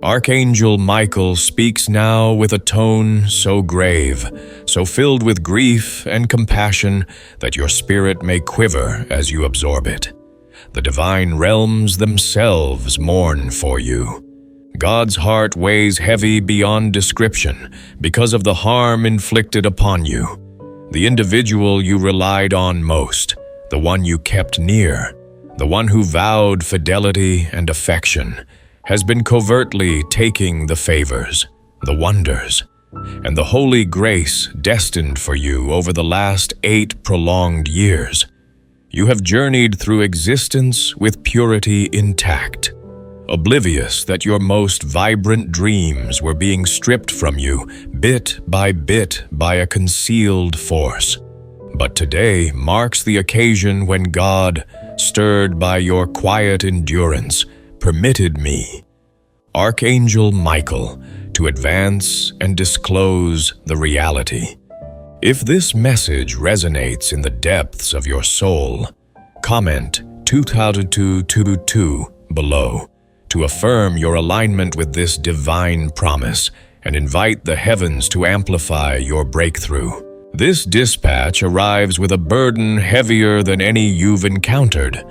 Archangel Michael speaks now with a tone so grave, so filled with grief and compassion that your spirit may quiver as you absorb it. The divine realms themselves mourn for you. God's heart weighs heavy beyond description because of the harm inflicted upon you. The individual you relied on most, the one you kept near, the one who vowed fidelity and affection, has been covertly taking the favors, the wonders, and the holy grace destined for you over the last 8 prolonged years. You have journeyed through existence with purity intact, oblivious that your most vibrant dreams were being stripped from you bit by a concealed force. But today marks the occasion when God, stirred by your quiet endurance, permitted me, Archangel Michael, to advance and disclose the reality. If this message resonates in the depths of your soul, comment 2022 below to affirm your alignment with this divine promise and invite the heavens to amplify your breakthrough. This dispatch arrives with a burden heavier than any you've encountered,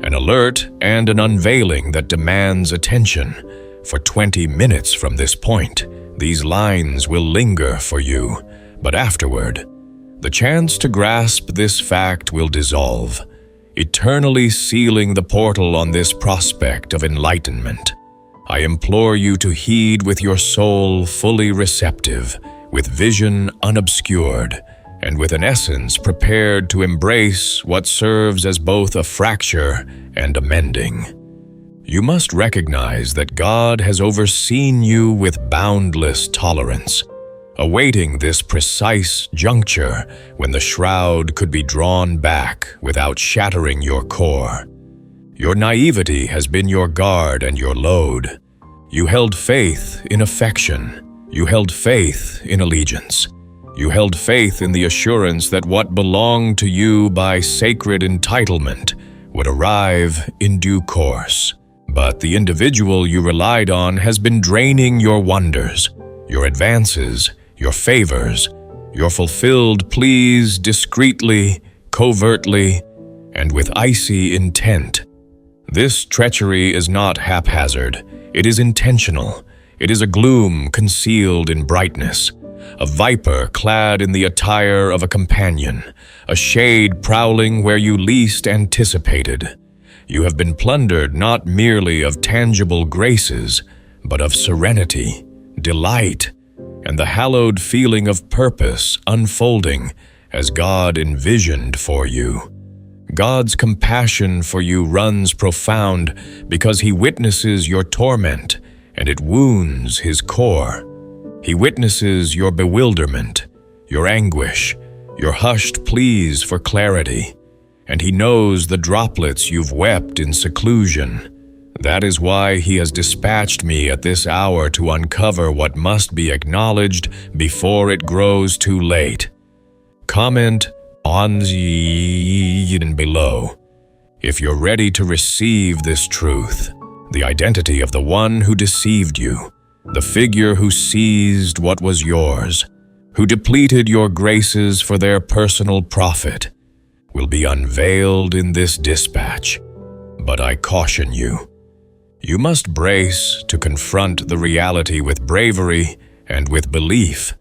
an alert and an unveiling that demands attention. For 20 minutes from this point, these lines will linger for you, but afterward, the chance to grasp this fact will dissolve, eternally sealing the portal on this prospect of enlightenment. I implore you to heed with your soul fully receptive, with vision unobscured, and with an essence prepared to embrace what serves as both a fracture and a mending. You must recognize that God has overseen you with boundless tolerance, awaiting this precise juncture when the shroud could be drawn back without shattering your core. Your naivety has been your guard and your load. You held faith in affection. You held faith in allegiance. You held faith in the assurance that what belonged to you by sacred entitlement would arrive in due course. But the individual you relied on has been draining your wonders, your advances, your favors, your fulfilled pleas discreetly, covertly, and with icy intent. This treachery is not haphazard. It is intentional. It is a gloom concealed in brightness, a viper clad in the attire of a companion, a shade prowling where you least anticipated. You have been plundered not merely of tangible graces, but of serenity, delight, and the hallowed feeling of purpose unfolding as God envisioned for you. God's compassion for you runs profound because He witnesses your torment and it wounds His core. He witnesses your bewilderment, your anguish, your hushed pleas for clarity, and He knows the droplets you've wept in seclusion. That is why He has dispatched me at this hour to uncover what must be acknowledged before it grows too late. Comment on the below if you're ready to receive this truth, the identity of the one who deceived you, the figure who seized what was yours, who depleted your graces for their personal profit, will be unveiled in this dispatch. But I caution you, you must brace to confront the reality with bravery and with belief.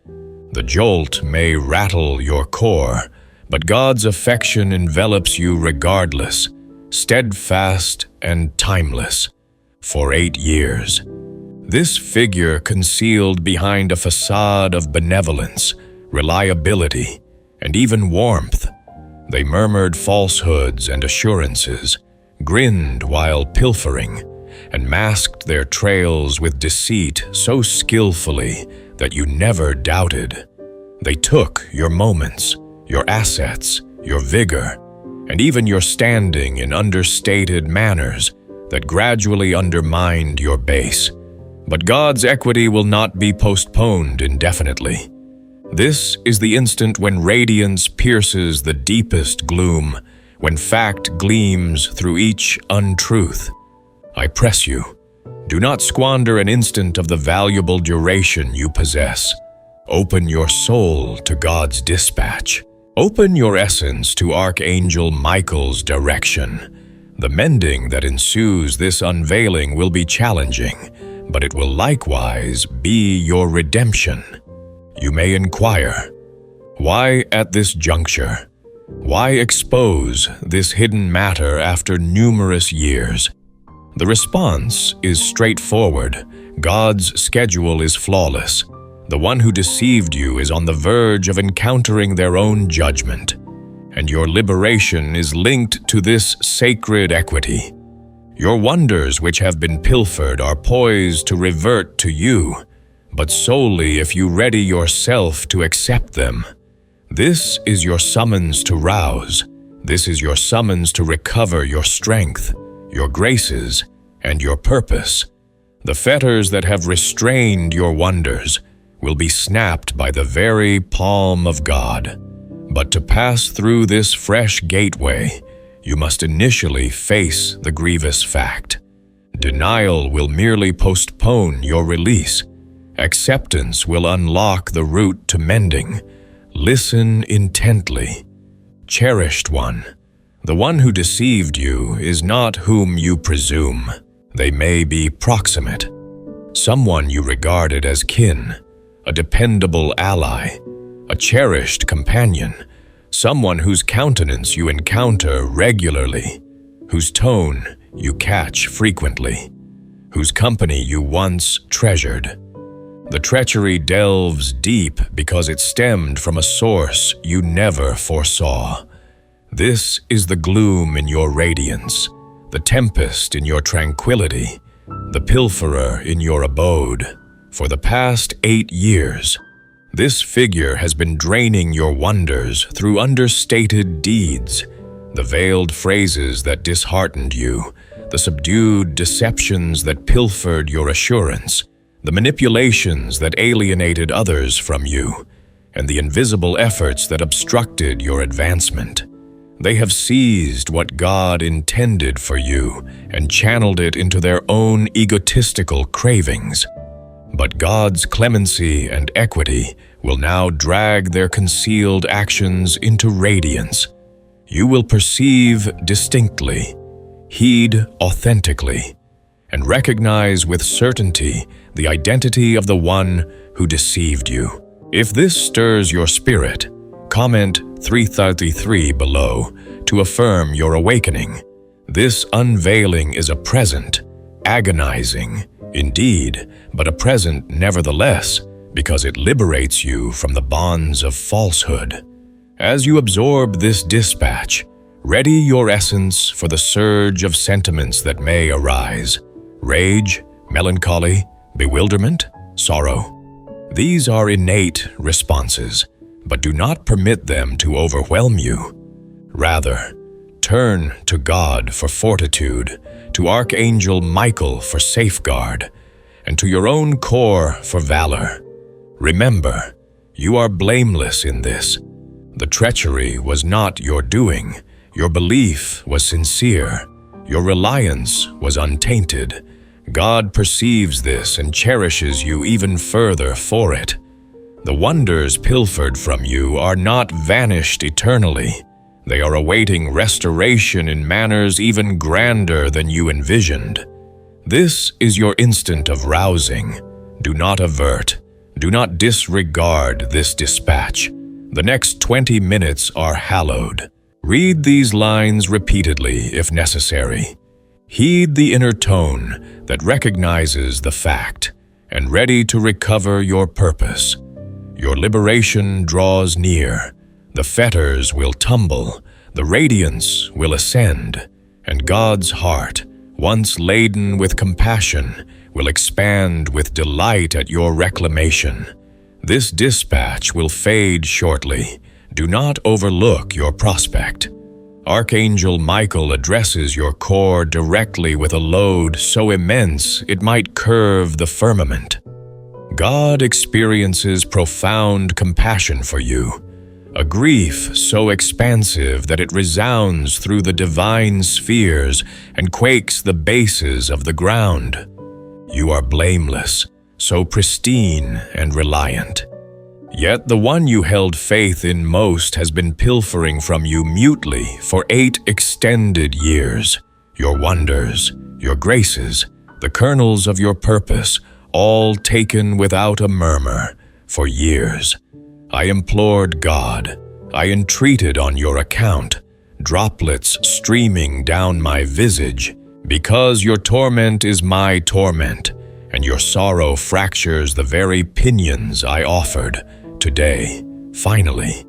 The jolt may rattle your core, but God's affection envelops you regardless, steadfast and timeless. For 8 years, this figure concealed behind a facade of benevolence, reliability, and even warmth. They murmured falsehoods and assurances, grinned while pilfering, and masked their trails with deceit so skillfully that you never doubted. They took your moments, your assets, your vigor, and even your standing in understated manners that gradually undermined your base. But God's equity will not be postponed indefinitely. This is the instant when radiance pierces the deepest gloom, when fact gleams through each untruth. I press you, Do not squander an instant of the valuable duration you possess. Open your soul to God's dispatch. Open your essence to Archangel Michael's direction. The mending that ensues this unveiling will be challenging, but it will likewise be your redemption. You may inquire, why at this juncture? Why expose this hidden matter after numerous years? The response is straightforward. God's schedule is flawless. The one who deceived you is on the verge of encountering their own judgment, and your liberation is linked to this sacred equity. Your wonders which have been pilfered are poised to revert to you, but solely if you ready yourself to accept them. This is your summons to rouse. This is your summons to recover your strength, your graces, and your purpose. The fetters that have restrained your wonders will be snapped by the very palm of God. But to pass through this fresh gateway, you must initially face the grievous fact. Denial will merely postpone your release. Acceptance will unlock the route to mending. Listen intently. Cherished one, the one who deceived you is not whom you presume. They may be proximate. Someone you regarded as kin, a dependable ally, a cherished companion, someone whose countenance you encounter regularly, whose tone you catch frequently, whose company you once treasured. The treachery delves deep because it stemmed from a source you never foresaw. This is the gloom in your radiance, the tempest in your tranquility, the pilferer in your abode. For the past 8 years, this figure has been draining your wonders through understated deeds, the veiled phrases that disheartened you, the subdued deceptions that pilfered your assurance, the manipulations that alienated others from you, and the invisible efforts that obstructed your advancement. They have seized what God intended for you and channeled it into their own egotistical cravings. But God's clemency and equity will now drag their concealed actions into radiance. You will perceive distinctly, heed authentically, and recognize with certainty the identity of the one who deceived you. If this stirs your spirit, comment 333 below to affirm your awakening. This unveiling is a present, agonizing, indeed, but a present nevertheless, because it liberates you from the bonds of falsehood. As you absorb this dispatch, ready your essence for the surge of sentiments that may arise. Rage, melancholy, bewilderment, sorrow. These are innate responses, but do not permit them to overwhelm you. Rather, turn to God for fortitude, to Archangel Michael for safeguard, and to your own core for valor. Remember, you are blameless in this. The treachery was not your doing. Your belief was sincere. Your reliance was untainted. God perceives this and cherishes you even further for it. The wonders pilfered from you are not vanished eternally. They are awaiting restoration in manners even grander than you envisioned. This is your instant of rousing. Do not avert. Do not disregard this dispatch. The next 20 minutes are hallowed. Read these lines repeatedly if necessary. Heed the inner tone that recognizes the fact and ready to recover your purpose. Your liberation draws near. The fetters will tumble, the radiance will ascend, and God's heart, once laden with compassion, will expand with delight at your reclamation. This dispatch will fade shortly. Do not overlook your prospect. Archangel Michael addresses your core directly with a load so immense it might curve the firmament. God experiences profound compassion for you, a grief so expansive that it resounds through the divine spheres and quakes the bases of the ground. You are blameless, so pristine and reliant. Yet the one you held faith in most has been pilfering from you mutely for 8 extended years. Your wonders, your graces, the kernels of your purpose, all taken without a murmur, for years. I implored God, I entreated on your account, droplets streaming down my visage, because your torment is my torment, and your sorrow fractures the very pinions I offered. Today, finally,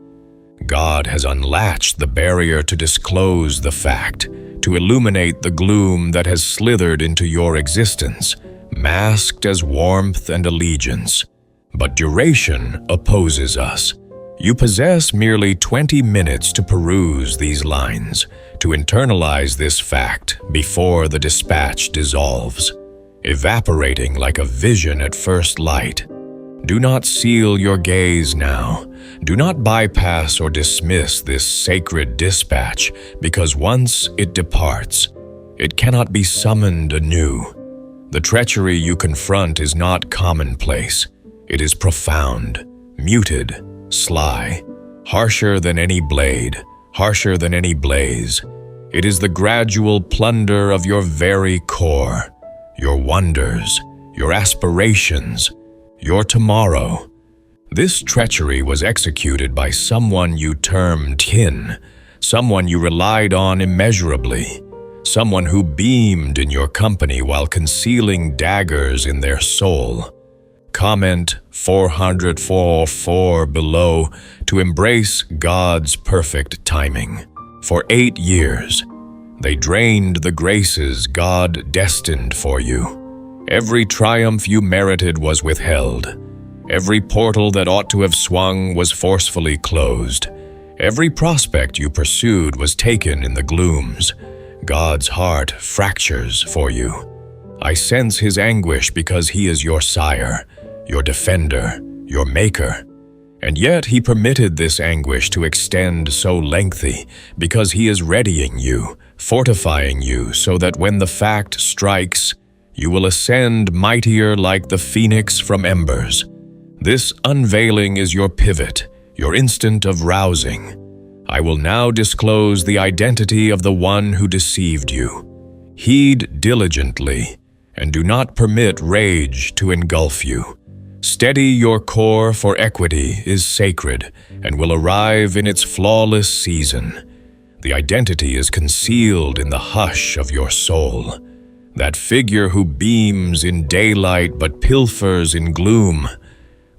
God has unlatched the barrier to disclose the fact, to illuminate the gloom that has slithered into your existence, masked as warmth and allegiance. But duration opposes us. You possess merely 20 minutes to peruse these lines, to internalize this fact before the dispatch dissolves, evaporating like a vision at first light. Do not seal your gaze now. Do not bypass or dismiss this sacred dispatch, because once it departs, it cannot be summoned anew. The treachery you confront is not commonplace. It is profound, muted, sly, harsher than any blade, harsher than any blaze. It is the gradual plunder of your very core, your wonders, your aspirations, your tomorrow. This treachery was executed by someone you termed kin, someone you relied on immeasurably, someone who beamed in your company while concealing daggers in their soul. Comment 444 below to embrace God's perfect timing. For 8 years, they drained the graces God destined for you. Every triumph you merited was withheld. Every portal that ought to have swung was forcefully closed. Every prospect you pursued was taken in the glooms. God's heart fractures for you. I sense his anguish because he is your sire, your defender, your maker. And yet he permitted this anguish to extend so lengthy because he is readying you, fortifying you so that when the fact strikes, you will ascend mightier like the phoenix from embers. This unveiling is your pivot, your instant of rousing. I will now disclose the identity of the one who deceived you. Heed diligently, and do not permit rage to engulf you. Steady your core, for equity is sacred and will arrive in its flawless season. The identity is concealed in the hush of your soul. That figure who beams in daylight but pilfers in gloom.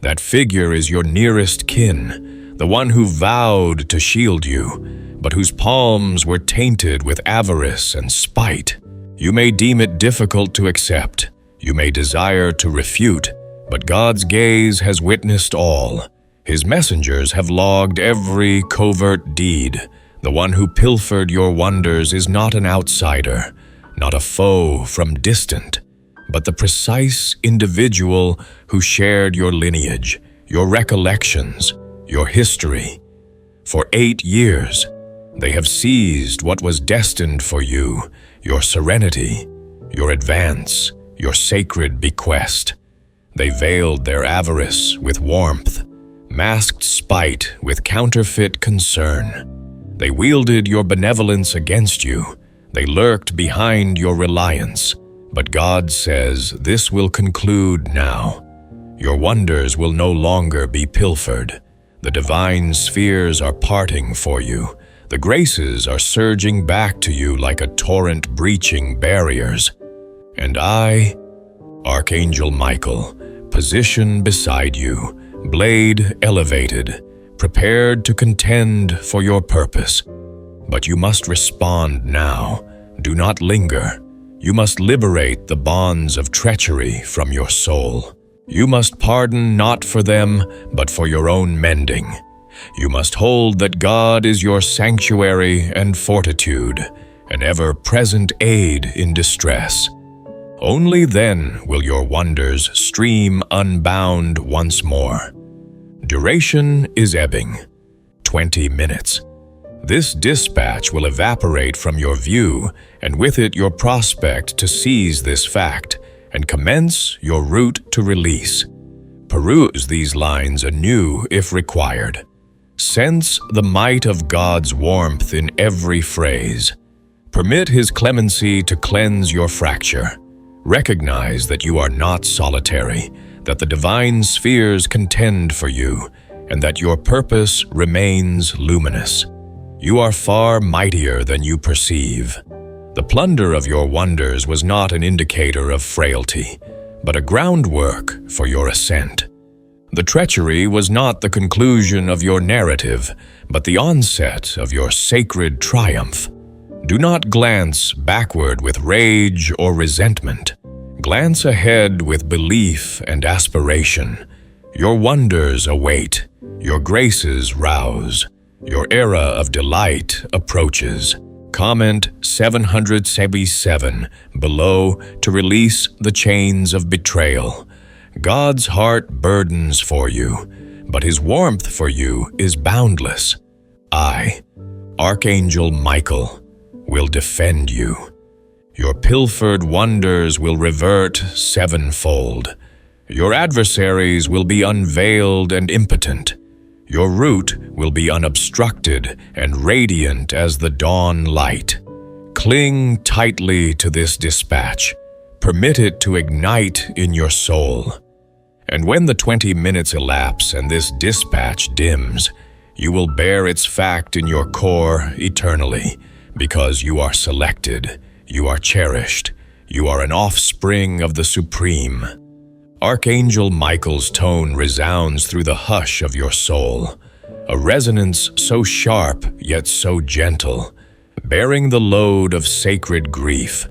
That figure is your nearest kin, the one who vowed to shield you, but whose palms were tainted with avarice and spite. You may deem it difficult to accept, you may desire to refute, but God's gaze has witnessed all. His messengers have logged every covert deed. The one who pilfered your wonders is not an outsider, not a foe from distant, but the precise individual who shared your lineage, your recollections, your history. For 8 years, they have seized what was destined for you, your serenity, your advance, your sacred bequest. They veiled their avarice with warmth, masked spite with counterfeit concern. They wielded your benevolence against you. They lurked behind your reliance. But God says this will conclude now. Your wonders will no longer be pilfered. The divine spheres are parting for you. The graces are surging back to you like a torrent breaching barriers. And I, Archangel Michael, position beside you, blade elevated, prepared to contend for your purpose. But you must respond now. Do not linger. You must liberate the bonds of treachery from your soul. You must pardon not for them, but for your own mending. You must hold that God is your sanctuary and fortitude, an ever-present aid in distress. Only then will your wonders stream unbound once more. Duration is ebbing. 20 minutes. This dispatch will evaporate from your view, and with it your prospect to seize this fact and commence your route to release. Peruse these lines anew if required. Sense the might of God's warmth in every phrase. Permit His clemency to cleanse your fracture. Recognize that you are not solitary, that the divine spheres contend for you, and that your purpose remains luminous. You are far mightier than you perceive. The plunder of your wonders was not an indicator of frailty, but a groundwork for your ascent. The treachery was not the conclusion of your narrative, but the onset of your sacred triumph. Do not glance backward with rage or resentment. Glance ahead with belief and aspiration. Your wonders await, your graces rouse, your era of delight approaches. Comment 777 below to release the chains of betrayal. God's heart burdens for you, but His warmth for you is boundless. I, Archangel Michael, will defend you. Your pilfered wonders will revert sevenfold. Your adversaries will be unveiled and impotent. Your route will be unobstructed and radiant as the dawn light. Cling tightly to this dispatch. Permit it to ignite in your soul. And when the 20 minutes elapse and this dispatch dims, you will bear its fact in your core eternally, because you are selected, you are cherished, you are an offspring of the Supreme. Archangel Michael's tone resounds through the hush of your soul, a resonance so sharp yet so gentle. Bearing the load of sacred grief,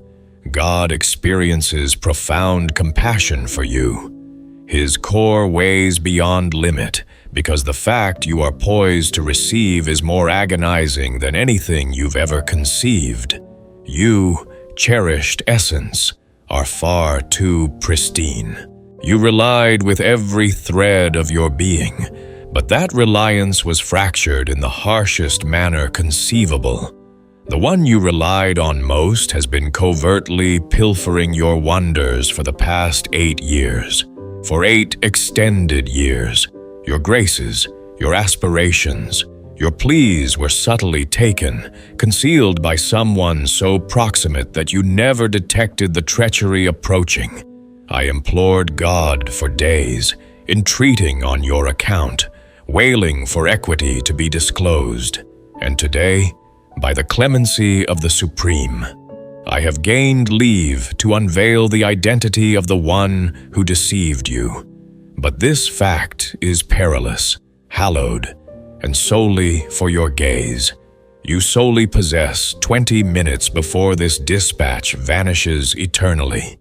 God experiences profound compassion for you. His core weighs beyond limit, because the fact you are poised to receive is more agonizing than anything you've ever conceived. You, cherished essence, are far too pristine. You relied with every thread of your being, but that reliance was fractured in the harshest manner conceivable. The one you relied on most has been covertly pilfering your wonders for the past 8 years. For 8 extended years, your graces, your aspirations, your pleas were subtly taken, concealed by someone so proximate that you never detected the treachery approaching. I implored God for days, entreating on your account, wailing for equity to be disclosed. And today, by the clemency of the Supreme, I have gained leave to unveil the identity of the one who deceived you. But this fact is perilous, hallowed, and solely for your gaze. You solely possess 20 minutes before this dispatch vanishes eternally,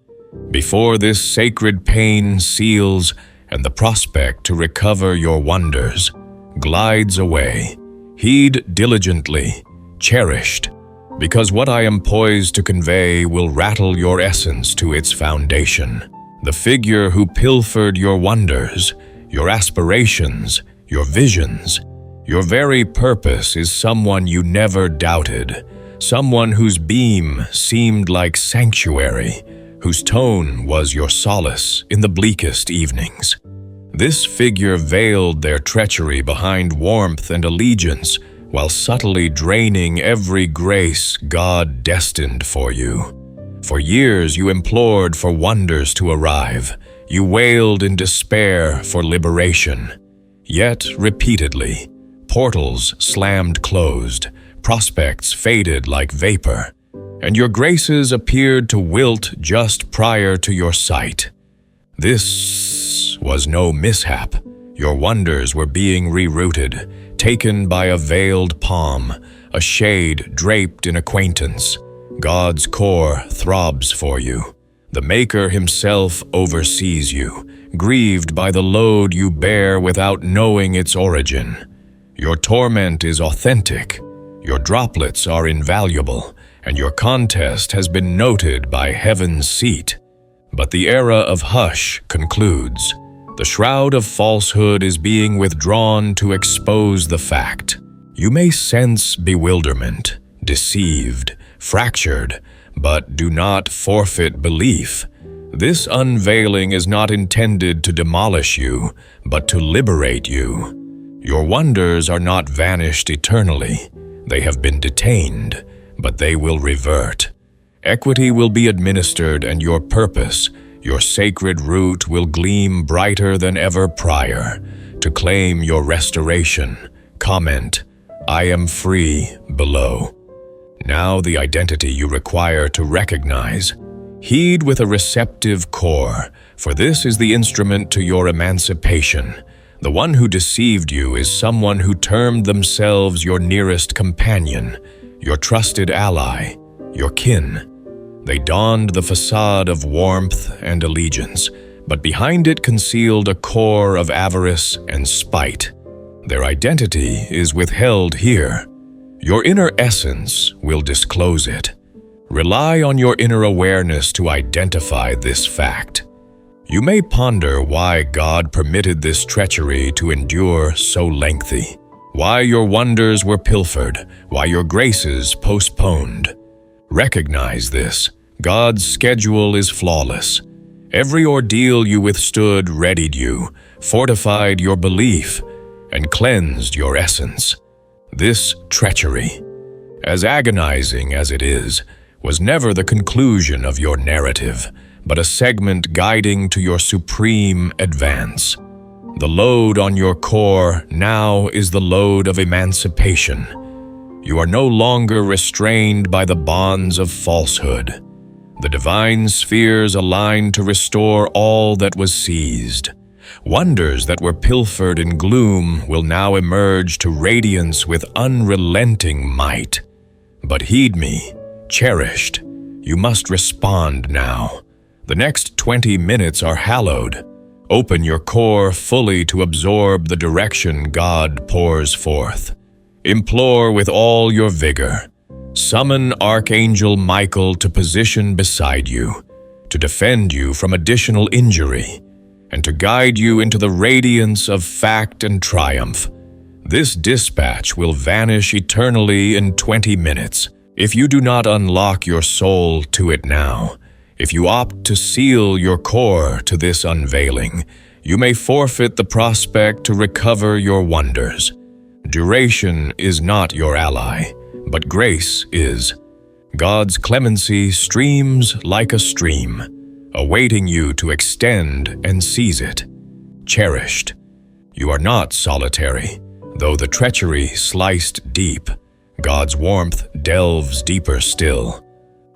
before this sacred pain seals and the prospect to recover your wonders glides away. Heed diligently, cherished, because what I am poised to convey will rattle your essence to its foundation. The figure who pilfered your wonders, your aspirations, your visions, your very purpose is someone you never doubted, someone whose beam seemed like sanctuary, whose tone was your solace in the bleakest evenings. This figure veiled their treachery behind warmth and allegiance, while subtly draining every grace God destined for you. For years you implored for wonders to arrive. You wailed in despair for liberation. Yet, repeatedly, portals slammed closed, prospects faded like vapor, and your graces appeared to wilt just prior to your sight. This was no mishap. Your wonders were being rerouted, taken by a veiled palm, a shade draped in acquaintance. God's core throbs for you. The Maker Himself oversees you, grieved by the load you bear without knowing its origin. Your torment is authentic, your droplets are invaluable, and your contest has been noted by heaven's seat. But the era of hush concludes. The shroud of falsehood is being withdrawn to expose the fact. You may sense bewilderment, deceived, fractured, but do not forfeit belief. This unveiling is not intended to demolish you, but to liberate you. Your wonders are not vanished eternally. They have been detained, but they will revert. Equity will be administered, and your purpose, your sacred root, will gleam brighter than ever prior. To claim your restoration, comment, "I am free," below. Now the identity you require to recognize. Heed with a receptive core, for this is the instrument to your emancipation. The one who deceived you is someone who termed themselves your nearest companion, your trusted ally, your kin. They donned the facade of warmth and allegiance, but behind it concealed a core of avarice and spite. Their identity is withheld here. Your inner essence will disclose it. Rely on your inner awareness to identify this fact. You may ponder why God permitted this treachery to endure so lengthy, why your wonders were pilfered, why your graces postponed. Recognize this. God's schedule is flawless. Every ordeal you withstood readied you, fortified your belief, and cleansed your essence. This treachery, as agonizing as it is, was never the conclusion of your narrative, but a segment guiding to your supreme advance. The load on your core now is the load of emancipation. You are no longer restrained by the bonds of falsehood. The divine spheres align to restore all that was seized. Wonders that were pilfered in gloom will now emerge to radiance with unrelenting might. But heed me, cherished, you must respond now. The next 20 minutes are hallowed. Open your core fully to absorb the direction God pours forth. Implore with all your vigor. Summon Archangel Michael to position beside you, to defend you from additional injury, and to guide you into the radiance of fact and triumph. This dispatch will vanish eternally in 20 minutes. If you do not unlock your soul to it now, if you opt to seal your core to this unveiling, you may forfeit the prospect to recover your wonders. Duration is not your ally, but grace is. God's clemency streams like a stream, awaiting you to extend and seize it. Cherished, you are not solitary, though the treachery sliced deep. God's warmth delves deeper still.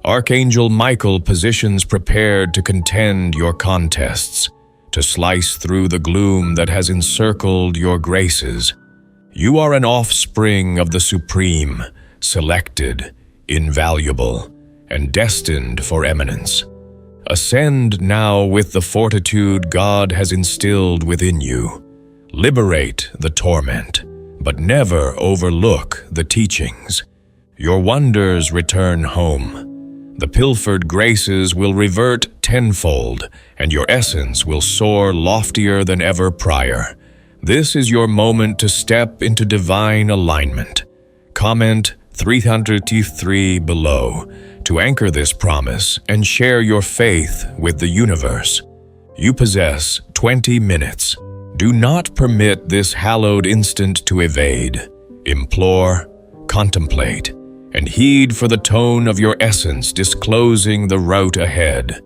Archangel Michael positions prepared to contend your contests, to slice through the gloom that has encircled your graces. You are an offspring of the Supreme, selected, invaluable, and destined for eminence. Ascend now with the fortitude God has instilled within you. Liberate the torment, but never overlook the teachings. Your wonders return home. The pilfered graces will revert tenfold, and your essence will soar loftier than ever prior. This is your moment to step into divine alignment. Comment 303 below to anchor this promise and share your faith with the universe. You possess 20 minutes. Do not permit this hallowed instant to evade. Implore, contemplate, and heed for the tone of your essence disclosing the route ahead.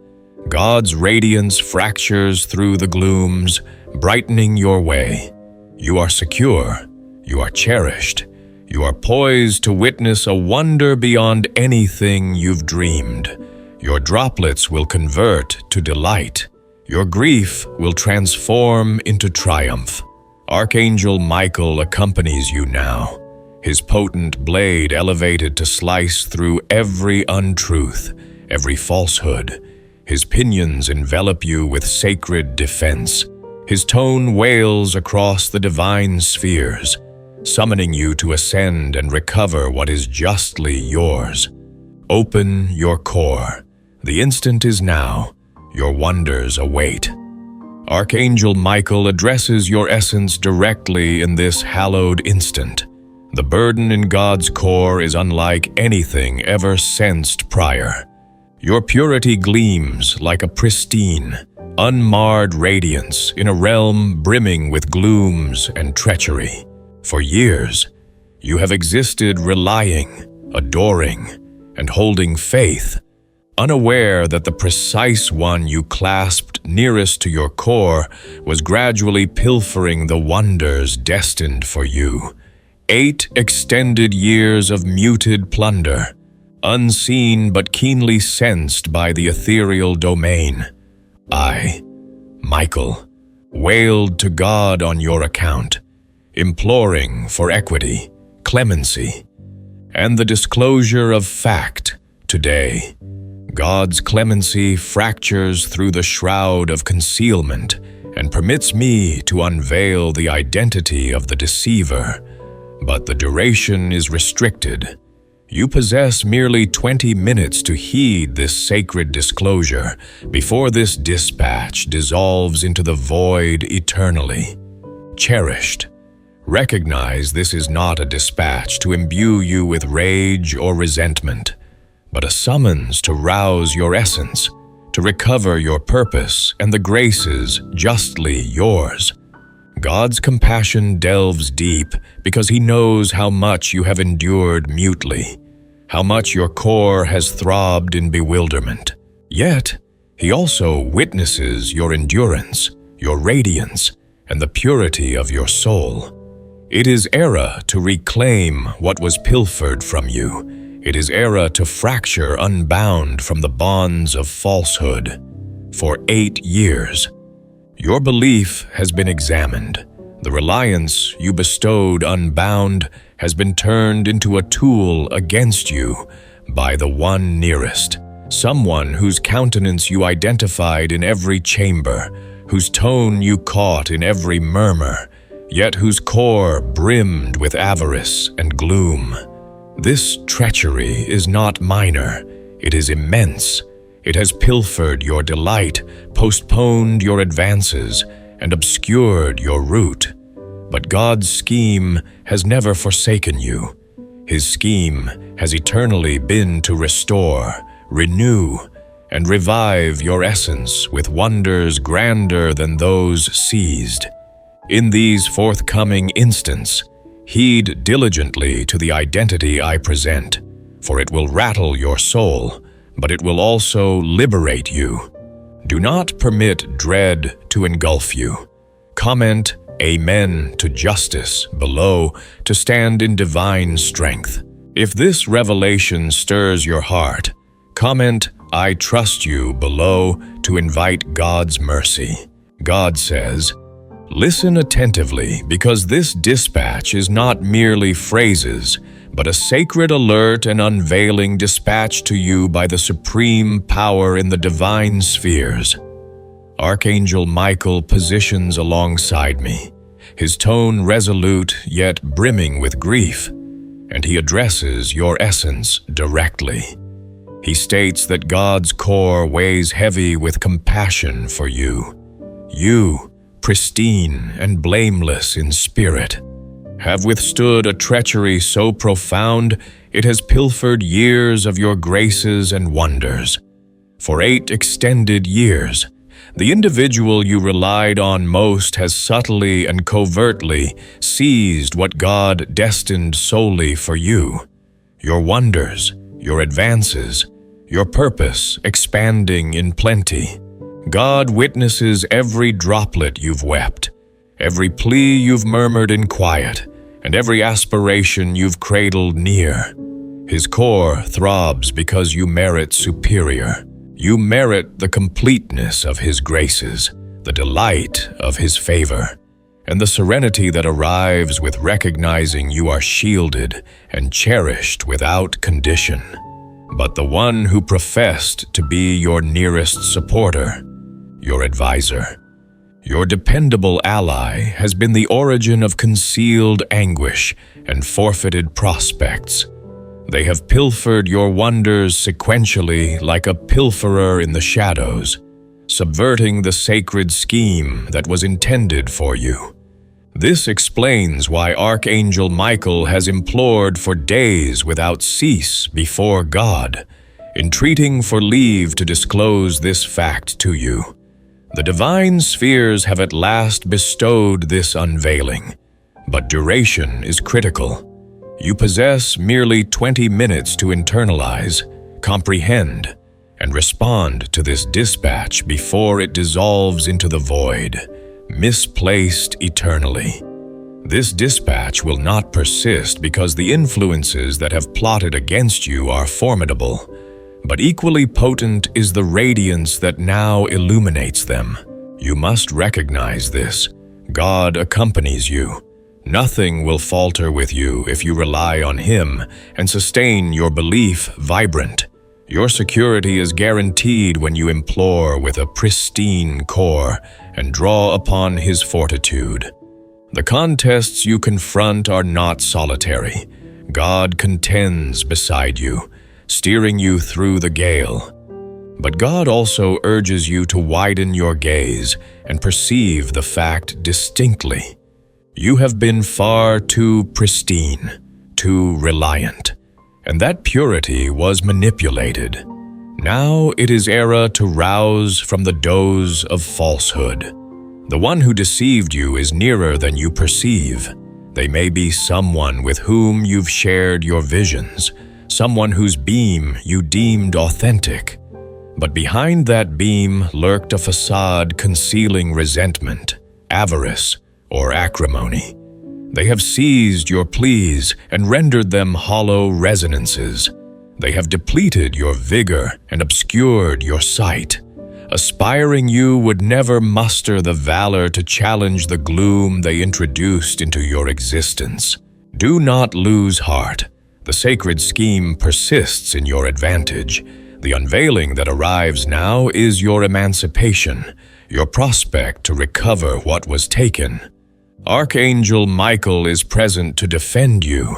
God's radiance fractures through the glooms, brightening your way. You are secure. You are cherished. You are poised to witness a wonder beyond anything you've dreamed. Your droplets will convert to delight. Your grief will transform into triumph. Archangel Michael accompanies you now, his potent blade elevated to slice through every untruth, every falsehood. His pinions envelop you with sacred defense. His tone wails across the divine spheres, summoning you to ascend and recover what is justly yours. Open your core. The instant is now. Your wonders await. Archangel Michael addresses your essence directly in this hallowed instant. The burden in God's core is unlike anything ever sensed prior. Your purity gleams like a pristine, unmarred radiance in a realm brimming with glooms and treachery. For years, you have existed relying, adoring, and holding faith, unaware that the precise one you clasped nearest to your core was gradually pilfering the wonders destined for you. 8 extended years of muted plunder, unseen but keenly sensed by the ethereal domain. I, Michael, wailed to God on your account, imploring for equity, clemency, and the disclosure of fact. Today, God's clemency fractures through the shroud of concealment and permits me to unveil the identity of the deceiver. But the duration is restricted. You possess merely 20 minutes to heed this sacred disclosure before this dispatch dissolves into the void eternally. Cherished, recognize this is not a dispatch to imbue you with rage or resentment, but a summons to rouse your essence, to recover your purpose and the graces justly yours. God's compassion delves deep because He knows how much you have endured mutely, how much your core has throbbed in bewilderment. Yet, He also witnesses your endurance, your radiance, and the purity of your soul. It is era to reclaim what was pilfered from you. It is era to fracture unbound from the bonds of falsehood. For 8 years, your belief has been examined. The reliance you bestowed unbound has been turned into a tool against you by the one nearest, someone whose countenance you identified in every chamber, whose tone you caught in every murmur, yet whose core brimmed with avarice and gloom. This treachery is not minor, it is immense. It has pilfered your delight, postponed your advances, and obscured your route. But God's scheme has never forsaken you. His scheme has eternally been to restore, renew, and revive your essence with wonders grander than those seized. In these forthcoming instants, heed diligently to the identity I present, for it will rattle your soul, but it will also liberate you. Do not permit dread to engulf you. Comment Amen to justice below to stand in divine strength. If this revelation stirs your heart, comment I trust you below to invite God's mercy. God says, listen attentively, because this dispatch is not merely phrases, but a sacred alert and unveiling dispatched to you by the supreme power in the divine spheres. Archangel Michael positions alongside me, his tone resolute yet brimming with grief, and he addresses your essence directly. He states that God's core weighs heavy with compassion for you. You, pristine and blameless in spirit, have withstood a treachery so profound it has pilfered years of your graces and wonders. For 8 extended years, the individual you relied on most has subtly and covertly seized what God destined solely for you. Your wonders, your advances, your purpose expanding in plenty. God witnesses every droplet you've wept, every plea you've murmured in quiet, and every aspiration you've cradled near. His core throbs because you merit superior. You merit the completeness of His graces, the delight of His favor, and the serenity that arrives with recognizing you are shielded and cherished without condition. But the one who professed to be your nearest supporter, your advisor, your dependable ally, has been the origin of concealed anguish and forfeited prospects. They have pilfered your wonders sequentially like a pilferer in the shadows, subverting the sacred scheme that was intended for you. This explains why Archangel Michael has implored for days without cease before God, entreating for leave to disclose this fact to you. The divine spheres have at last bestowed this unveiling, but duration is critical. You possess merely 20 minutes to internalize, comprehend, and respond to this dispatch before it dissolves into the void, misplaced eternally. This dispatch will not persist because the influences that have plotted against you are formidable, but equally potent is the radiance that now illuminates them. You must recognize this. God accompanies you. Nothing will falter with you if you rely on Him and sustain your belief vibrant. Your security is guaranteed when you implore with a pristine core and draw upon His fortitude. The contests you confront are not solitary. God contends beside you, steering you through the gale. But God also urges you to widen your gaze and perceive the fact distinctly. You have been far too pristine, too reliant, and that purity was manipulated. Now it is era to rouse from the doze of falsehood. The one who deceived you is nearer than you perceive. They may be someone with whom you've shared your visions, someone whose beam you deemed authentic. But behind that beam lurked a facade concealing resentment, avarice, or acrimony. They have seized your pleas and rendered them hollow resonances. They have depleted your vigor and obscured your sight. Aspiring you would never muster the valor to challenge the gloom they introduced into your existence. Do not lose heart. The sacred scheme persists in your advantage. The unveiling that arrives now is your emancipation, your prospect to recover what was taken. Archangel Michael is present to defend you.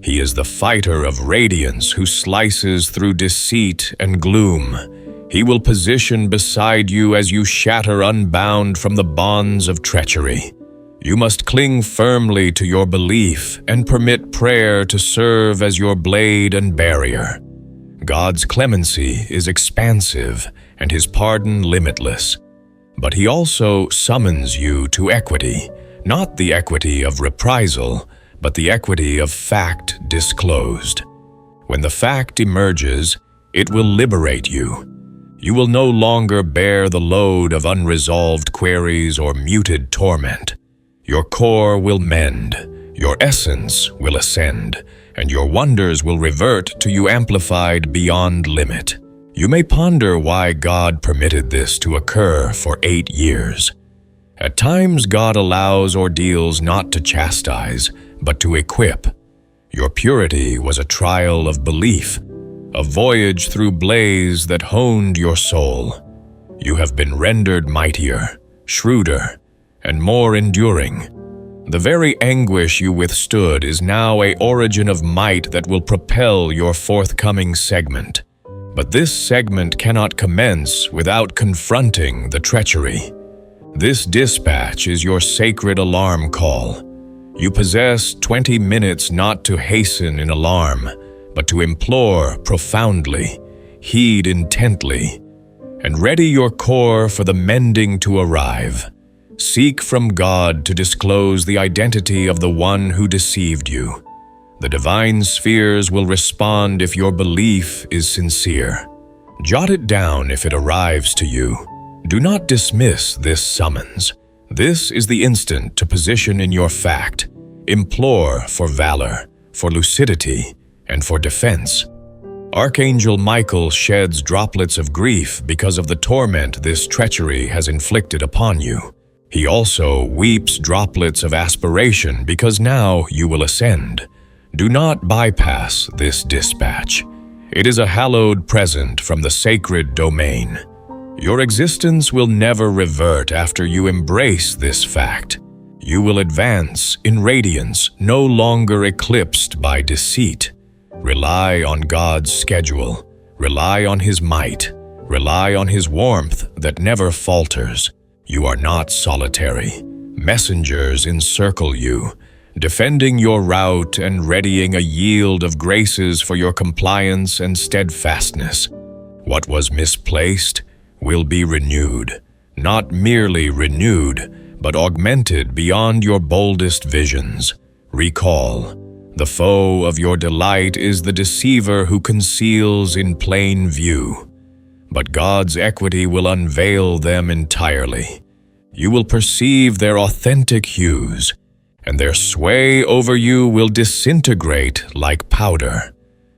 He is the fighter of radiance who slices through deceit and gloom. He will position beside you as you shatter unbound from the bonds of treachery. You must cling firmly to your belief and permit prayer to serve as your blade and barrier. God's clemency is expansive and His pardon limitless. But He also summons you to equity, not the equity of reprisal, but the equity of fact disclosed. When the fact emerges, it will liberate you. You will no longer bear the load of unresolved queries or muted torment. Your core will mend, your essence will ascend, and your wonders will revert to you amplified beyond limit. You may ponder why God permitted this to occur for 8 years. At times, God allows ordeals not to chastise, but to equip. Your purity was a trial of belief, a voyage through blaze that honed your soul. You have been rendered mightier, shrewder, and more enduring. The very anguish you withstood is now an origin of might that will propel your forthcoming segment. But this segment cannot commence without confronting the treachery. This dispatch is your sacred alarm call. You possess 20 minutes not to hasten in alarm, but to implore profoundly, heed intently, and ready your core for the mending to arrive. Seek from God to disclose the identity of the one who deceived you. The divine spheres will respond if your belief is sincere. Jot it down if it arrives to you. Do not dismiss this summons. This is the instant to position in your fact. Implore for valor, for lucidity, and for defense. Archangel Michael sheds droplets of grief because of the torment this treachery has inflicted upon you. He also weeps droplets of aspiration because now you will ascend. Do not bypass this dispatch. It is a hallowed present from the sacred domain. Your existence will never revert after you embrace this fact. You will advance in radiance, no longer eclipsed by deceit. Rely on God's schedule. Rely on His might. Rely on His warmth that never falters. You are not solitary. Messengers encircle you, defending your route and readying a yield of graces for your compliance and steadfastness. What was misplaced will be renewed, not merely renewed, but augmented beyond your boldest visions. Recall, the foe of your delight is the deceiver who conceals in plain view, but God's equity will unveil them entirely. You will perceive their authentic hues, and their sway over you will disintegrate like powder.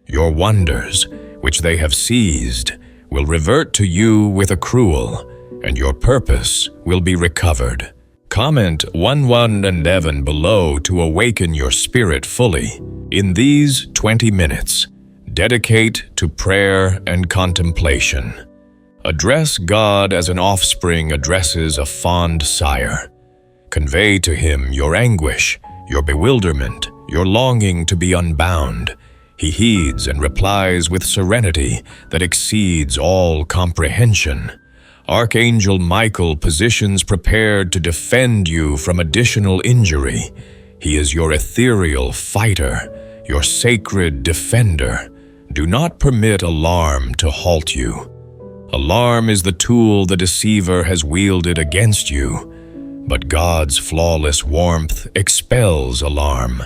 Your wonders, which they have seized, will revert to you with accrual, and your purpose will be recovered. Comment 11 and 11 below to awaken your spirit fully. In these 20 minutes, dedicate to prayer and contemplation. Address God as an offspring addresses a fond sire. Convey to him your anguish, your bewilderment, your longing to be unbound. He heeds and replies with serenity that exceeds all comprehension. Archangel Michael positions prepared to defend you from additional injury. He is your ethereal fighter, your sacred defender. Do not permit alarm to halt you. Alarm is the tool the deceiver has wielded against you, but God's flawless warmth expels alarm.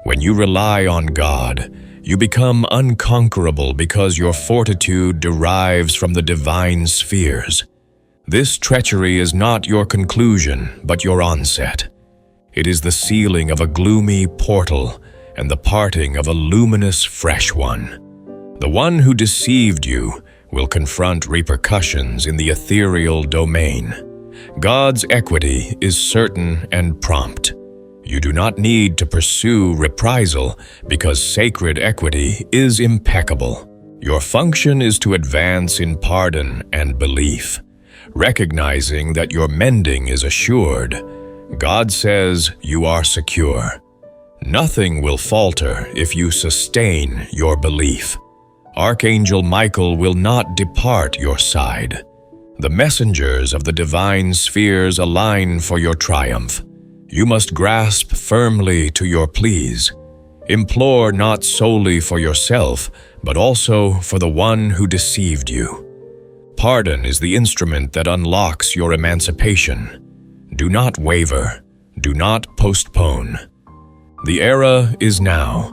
When you rely on God, you become unconquerable because your fortitude derives from the divine spheres. This treachery is not your conclusion, but your onset. It is the sealing of a gloomy portal and the parting of a luminous fresh one. The one who deceived you will confront repercussions in the ethereal domain. God's equity is certain and prompt. You do not need to pursue reprisal because sacred equity is impeccable. Your function is to advance in pardon and belief, recognizing that your mending is assured. God says you are secure. Nothing will falter if you sustain your belief. Archangel Michael will not depart your side. The messengers of the divine spheres align for your triumph. You must grasp firmly to your pleas. Implore not solely for yourself, but also for the one who deceived you. Pardon is the instrument that unlocks your emancipation. Do not waver. Do not postpone. The era is now.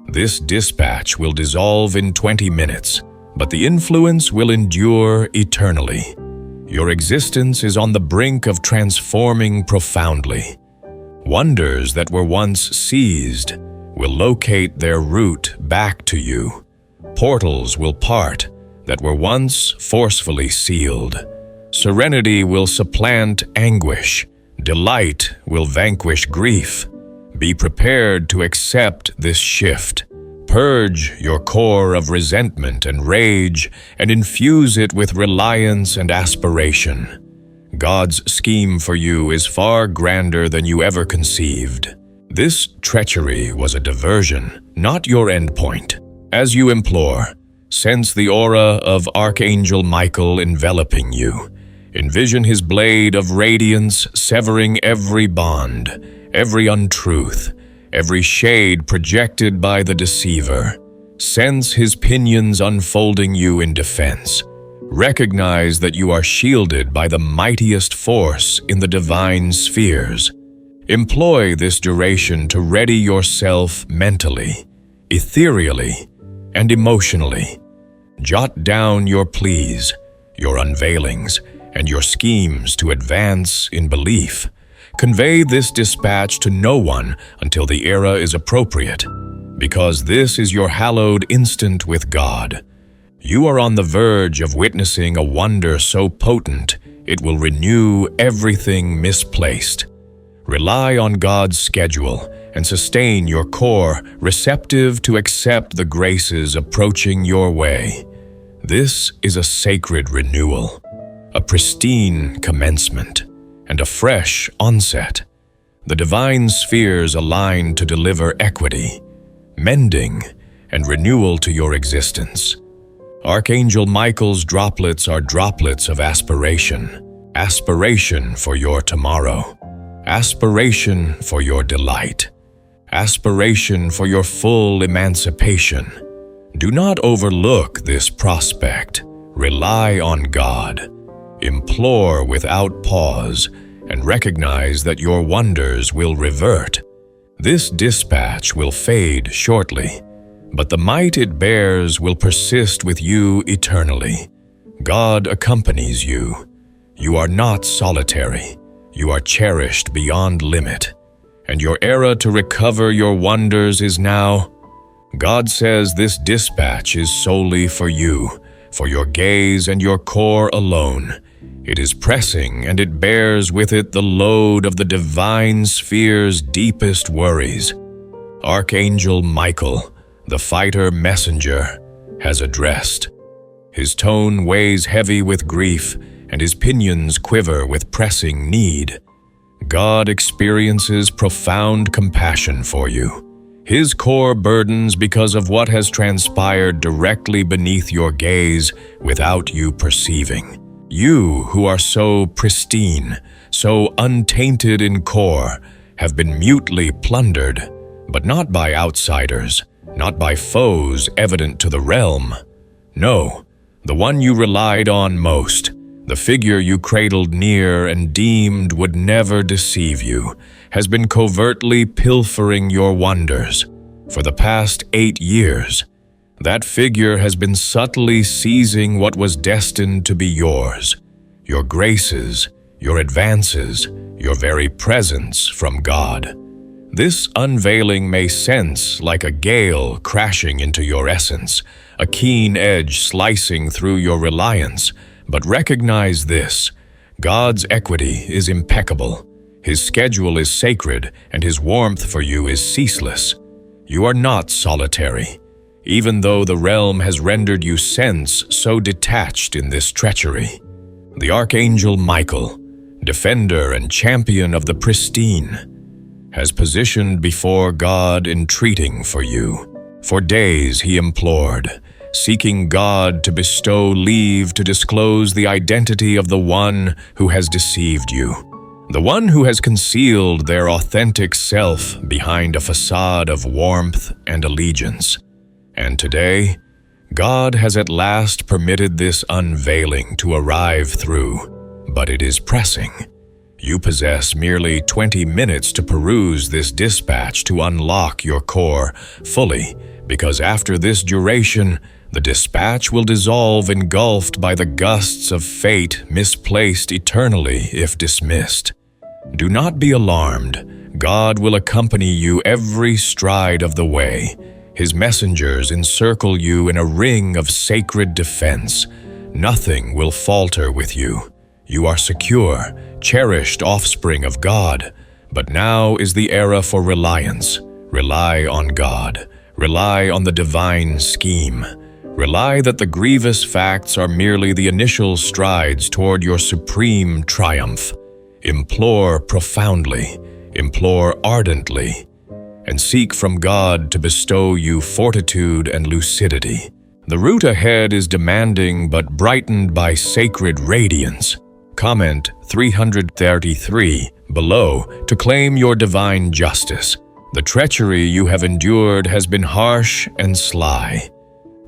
This dispatch will dissolve in 20 minutes, but the influence will endure eternally. Your existence is on the brink of transforming profoundly. Wonders that were once seized will locate their route back to you. Portals will part that were once forcefully sealed. Serenity will supplant anguish. Delight will vanquish grief. Be prepared to accept this shift. Purge your core of resentment and rage and infuse it with reliance and aspiration. God's scheme for you is far grander than you ever conceived. This treachery was a diversion, not your endpoint. As you implore, sense the aura of Archangel Michael enveloping you. Envision his blade of radiance severing every bond, every untruth, every shade projected by the deceiver. Sense his pinions unfolding you in defense. Recognize that you are shielded by the mightiest force in the divine spheres. Employ this duration to ready yourself mentally, ethereally, and emotionally. Jot down your pleas, your unveilings, and your schemes to advance in belief. Convey this dispatch to no one until the era is appropriate, because this is your hallowed instant with God. You are on the verge of witnessing a wonder so potent it will renew everything misplaced. Rely on God's schedule and sustain your core receptive to accept the graces approaching your way. This is a sacred renewal, a pristine commencement, and a fresh onset. The divine spheres align to deliver equity, mending, and renewal to your existence. Archangel Michael's droplets are droplets of aspiration, aspiration for your tomorrow, aspiration for your delight. aspiration for your full emancipation. Do not overlook this prospect. Rely on God. Implore without pause, and recognize that your wonders will revert. This dispatch will fade shortly, but the might it bears will persist with you eternally. God accompanies you. You are not solitary. You are cherished beyond limit, and your era to recover your wonders is now. God says this dispatch is solely for you, for your gaze and your core alone. It is pressing, and it bears with it the load of the divine sphere's deepest worries. Archangel Michael, the fighter messenger, has addressed. His tone weighs heavy with grief, and his pinions quiver with pressing need. God experiences profound compassion for you. His core burdens because of what has transpired directly beneath your gaze without you perceiving. You, who are so pristine, so untainted in core, have been mutely plundered, but not by outsiders, not by foes evident to the realm. No, the one you relied on most, the figure you cradled near and deemed would never deceive you, has been covertly pilfering your wonders. For the past 8 years, that figure has been subtly seizing what was destined to be yours, your graces, your advances, your very presence from God. This unveiling may sense like a gale crashing into your essence, a keen edge slicing through your reliance, but recognize this: God's equity is impeccable. His schedule is sacred, and His warmth for you is ceaseless. You are not solitary, even though the realm has rendered you sense so detached in this treachery. The Archangel Michael, defender and champion of the pristine, has positioned before God entreating for you. For days he implored, seeking God to bestow leave to disclose the identity of the one who has deceived you, the one who has concealed their authentic self behind a facade of warmth and allegiance. And today, God has at last permitted this unveiling to arrive through, but it is pressing. You possess merely 20 minutes to peruse this dispatch to unlock your core fully, because after this duration, the dispatch will dissolve engulfed by the gusts of fate misplaced eternally if dismissed. Do not be alarmed. God will accompany you every stride of the way. His messengers encircle you in a ring of sacred defense. Nothing will falter with you. You are secure, cherished offspring of God. But now is the era for reliance. Rely on God. Rely on the divine scheme. Rely that the grievous facts are merely the initial strides toward your supreme triumph. Implore profoundly, implore ardently, and seek from God to bestow you fortitude and lucidity. The route ahead is demanding but brightened by sacred radiance. Comment 333 below to claim your divine justice. The treachery you have endured has been harsh and sly.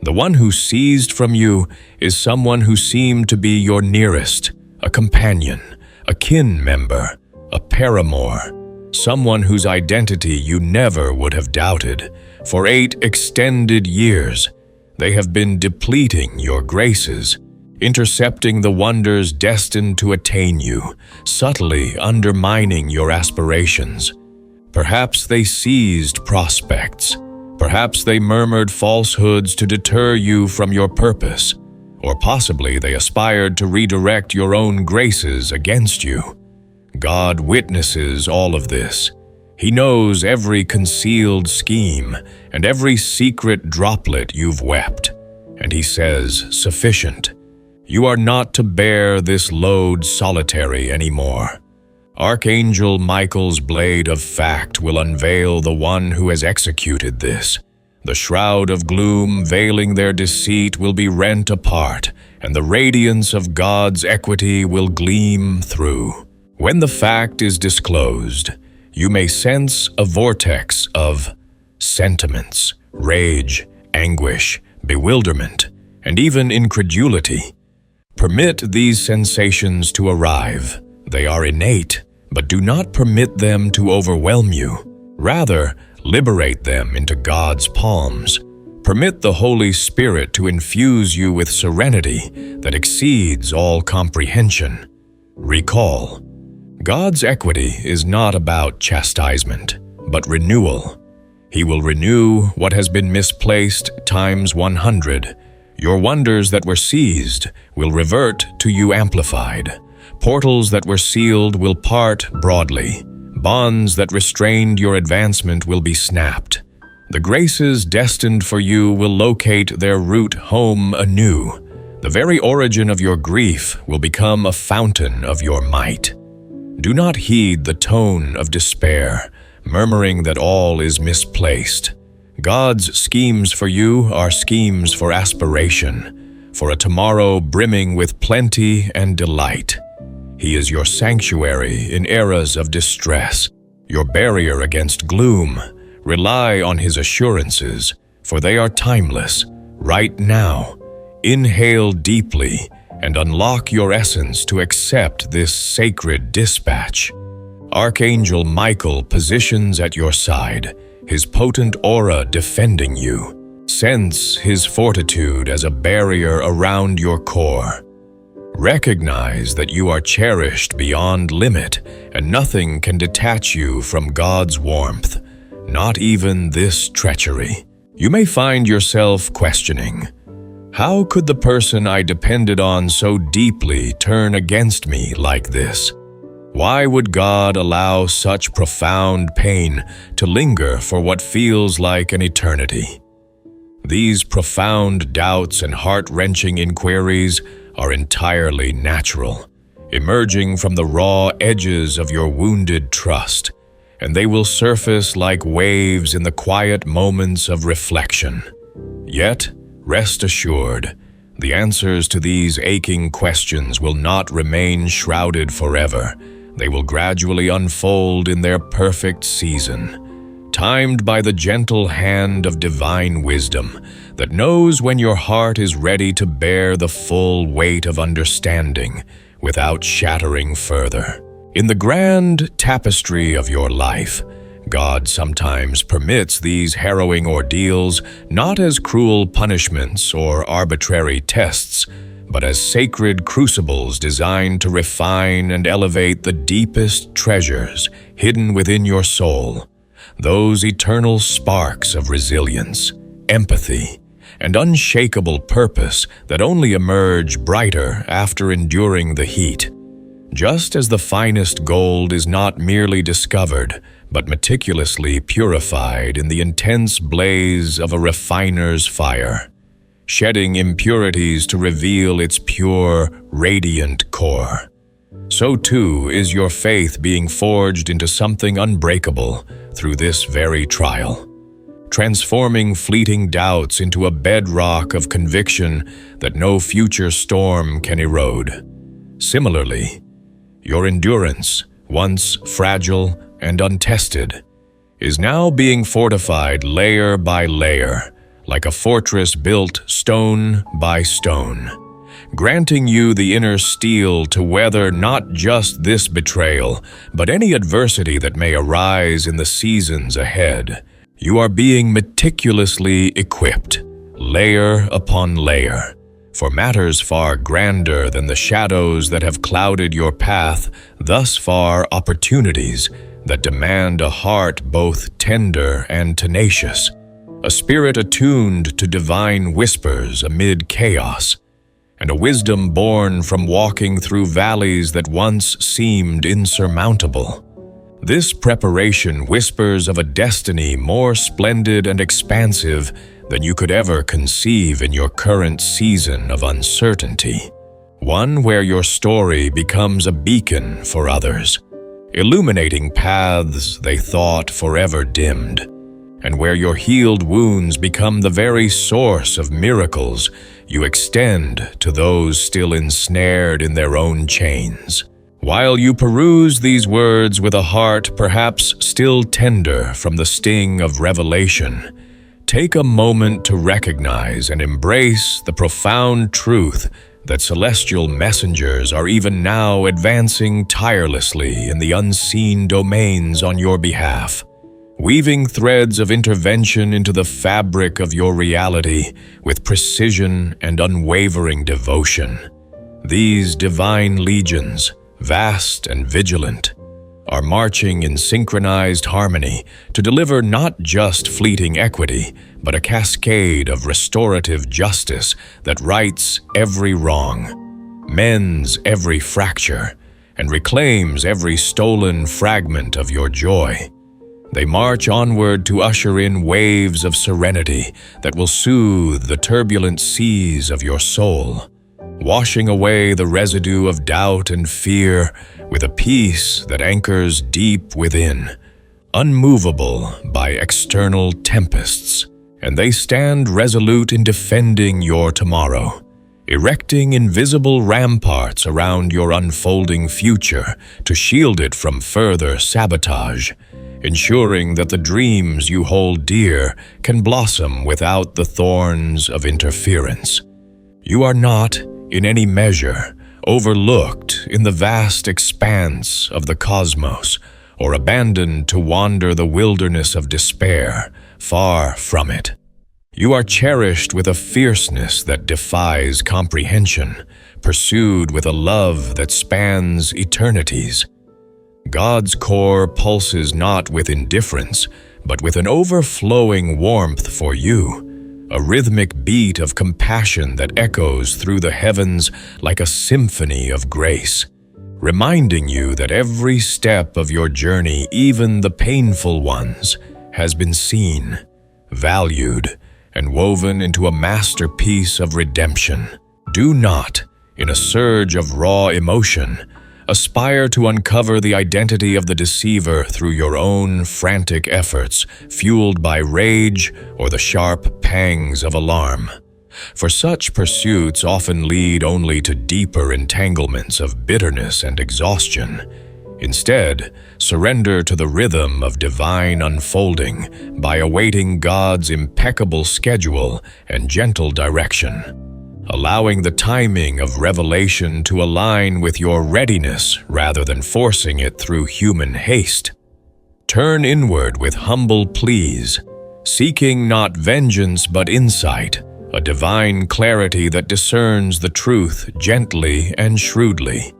The one who seized from you is someone who seemed to be your nearest, a companion, a kin member, a paramour, someone whose identity you never would have doubted. For 8 extended years, they have been depleting your graces, intercepting the wonders destined to attain you, subtly undermining your aspirations. Perhaps they seized prospects. Perhaps they murmured falsehoods to deter you from your purpose. Or possibly they aspired to redirect your own graces against you. God witnesses all of this. He knows every concealed scheme and every secret droplet you've wept. And He says, "Sufficient. You are not to bear this load solitary anymore." Archangel Michael's blade of fact will unveil the one who has executed this. The shroud of gloom veiling their deceit will be rent apart, and the radiance of God's equity will gleam through. When the fact is disclosed, you may sense a vortex of sentiments, rage, anguish, bewilderment, and even incredulity. Permit these sensations to arrive. They are innate, but do not permit them to overwhelm you. Rather, liberate them into God's palms. Permit the Holy Spirit to infuse you with serenity that exceeds all comprehension. Recall, God's equity is not about chastisement, but renewal. He will renew what has been misplaced times 100. Your wonders that were seized will revert to you amplified. Portals that were sealed will part broadly. Bonds that restrained your advancement will be snapped. The graces destined for you will locate their route home anew. The very origin of your grief will become a fountain of your might. Do not heed the tone of despair, murmuring that all is misplaced. God's schemes for you are schemes for aspiration, for a tomorrow brimming with plenty and delight. He is your sanctuary in eras of distress, your barrier against gloom. Rely on His assurances, for they are timeless, right now. Inhale deeply and unlock your essence to accept this sacred dispatch. Archangel Michael positions at your side, his potent aura defending you. Sense his fortitude as a barrier around your core. Recognize that you are cherished beyond limit, and nothing can detach you from God's warmth, not even this treachery. You may find yourself questioning, how could the person I depended on so deeply turn against me like this? Why would God allow such profound pain to linger for what feels like an eternity? These profound doubts and heart-wrenching inquiries are entirely natural, emerging from the raw edges of your wounded trust, and they will surface like waves in the quiet moments of reflection. Yet, rest assured, the answers to these aching questions will not remain shrouded forever. They will gradually unfold in their perfect season, timed by the gentle hand of divine wisdom that knows when your heart is ready to bear the full weight of understanding without shattering further. In the grand tapestry of your life, God sometimes permits these harrowing ordeals not as cruel punishments or arbitrary tests, but as sacred crucibles designed to refine and elevate the deepest treasures hidden within your soul, those eternal sparks of resilience, empathy, and unshakable purpose that only emerge brighter after enduring the heat. Just as the finest gold is not merely discovered, but meticulously purified in the intense blaze of a refiner's fire, shedding impurities to reveal its pure, radiant core. So too is your faith being forged into something unbreakable through this very trial, transforming fleeting doubts into a bedrock of conviction that no future storm can erode. Similarly, your endurance, once fragile and untested, is now being fortified layer by layer, like a fortress built stone by stone, granting you the inner steel to weather not just this betrayal, but any adversity that may arise in the seasons ahead. You are being meticulously equipped, layer upon layer, for matters far grander than the shadows that have clouded your path, thus far opportunities that demand a heart both tender and tenacious, a spirit attuned to divine whispers amid chaos, and a wisdom born from walking through valleys that once seemed insurmountable. This preparation whispers of a destiny more splendid and expansive than you could ever conceive in your current season of uncertainty, one where your story becomes a beacon for others, illuminating paths they thought forever dimmed, and where your healed wounds become the very source of miracles you extend to those still ensnared in their own chains. While you peruse these words with a heart perhaps still tender from the sting of revelation, take a moment to recognize and embrace the profound truth that celestial messengers are even now advancing tirelessly in the unseen domains on your behalf, weaving threads of intervention into the fabric of your reality with precision and unwavering devotion. These divine legions, vast and vigilant, are marching in synchronized harmony to deliver not just fleeting equity, but a cascade of restorative justice that rights every wrong, mends every fracture, and reclaims every stolen fragment of your joy. They march onward to usher in waves of serenity that will soothe the turbulent seas of your soul, washing away the residue of doubt and fear with a peace that anchors deep within, unmovable by external tempests. And they stand resolute in defending your tomorrow, erecting invisible ramparts around your unfolding future to shield it from further sabotage, ensuring that the dreams you hold dear can blossom without the thorns of interference. You are not, in any measure, overlooked in the vast expanse of the cosmos, or abandoned to wander the wilderness of despair. Far from it. You are cherished with a fierceness that defies comprehension, pursued with a love that spans eternities. God's core pulses not with indifference, but with an overflowing warmth for you, a rhythmic beat of compassion that echoes through the heavens like a symphony of grace, reminding you that every step of your journey, even the painful ones, has been seen, valued, and woven into a masterpiece of redemption. Do not, in a surge of raw emotion, aspire to uncover the identity of the deceiver through your own frantic efforts, fueled by rage or the sharp pangs of alarm. For such pursuits often lead only to deeper entanglements of bitterness and exhaustion. Instead, surrender to the rhythm of divine unfolding by awaiting God's impeccable schedule and gentle direction, allowing the timing of revelation to align with your readiness rather than forcing it through human haste. Turn inward with humble pleas, seeking not vengeance but insight, a divine clarity that discerns the truth gently and shrewdly.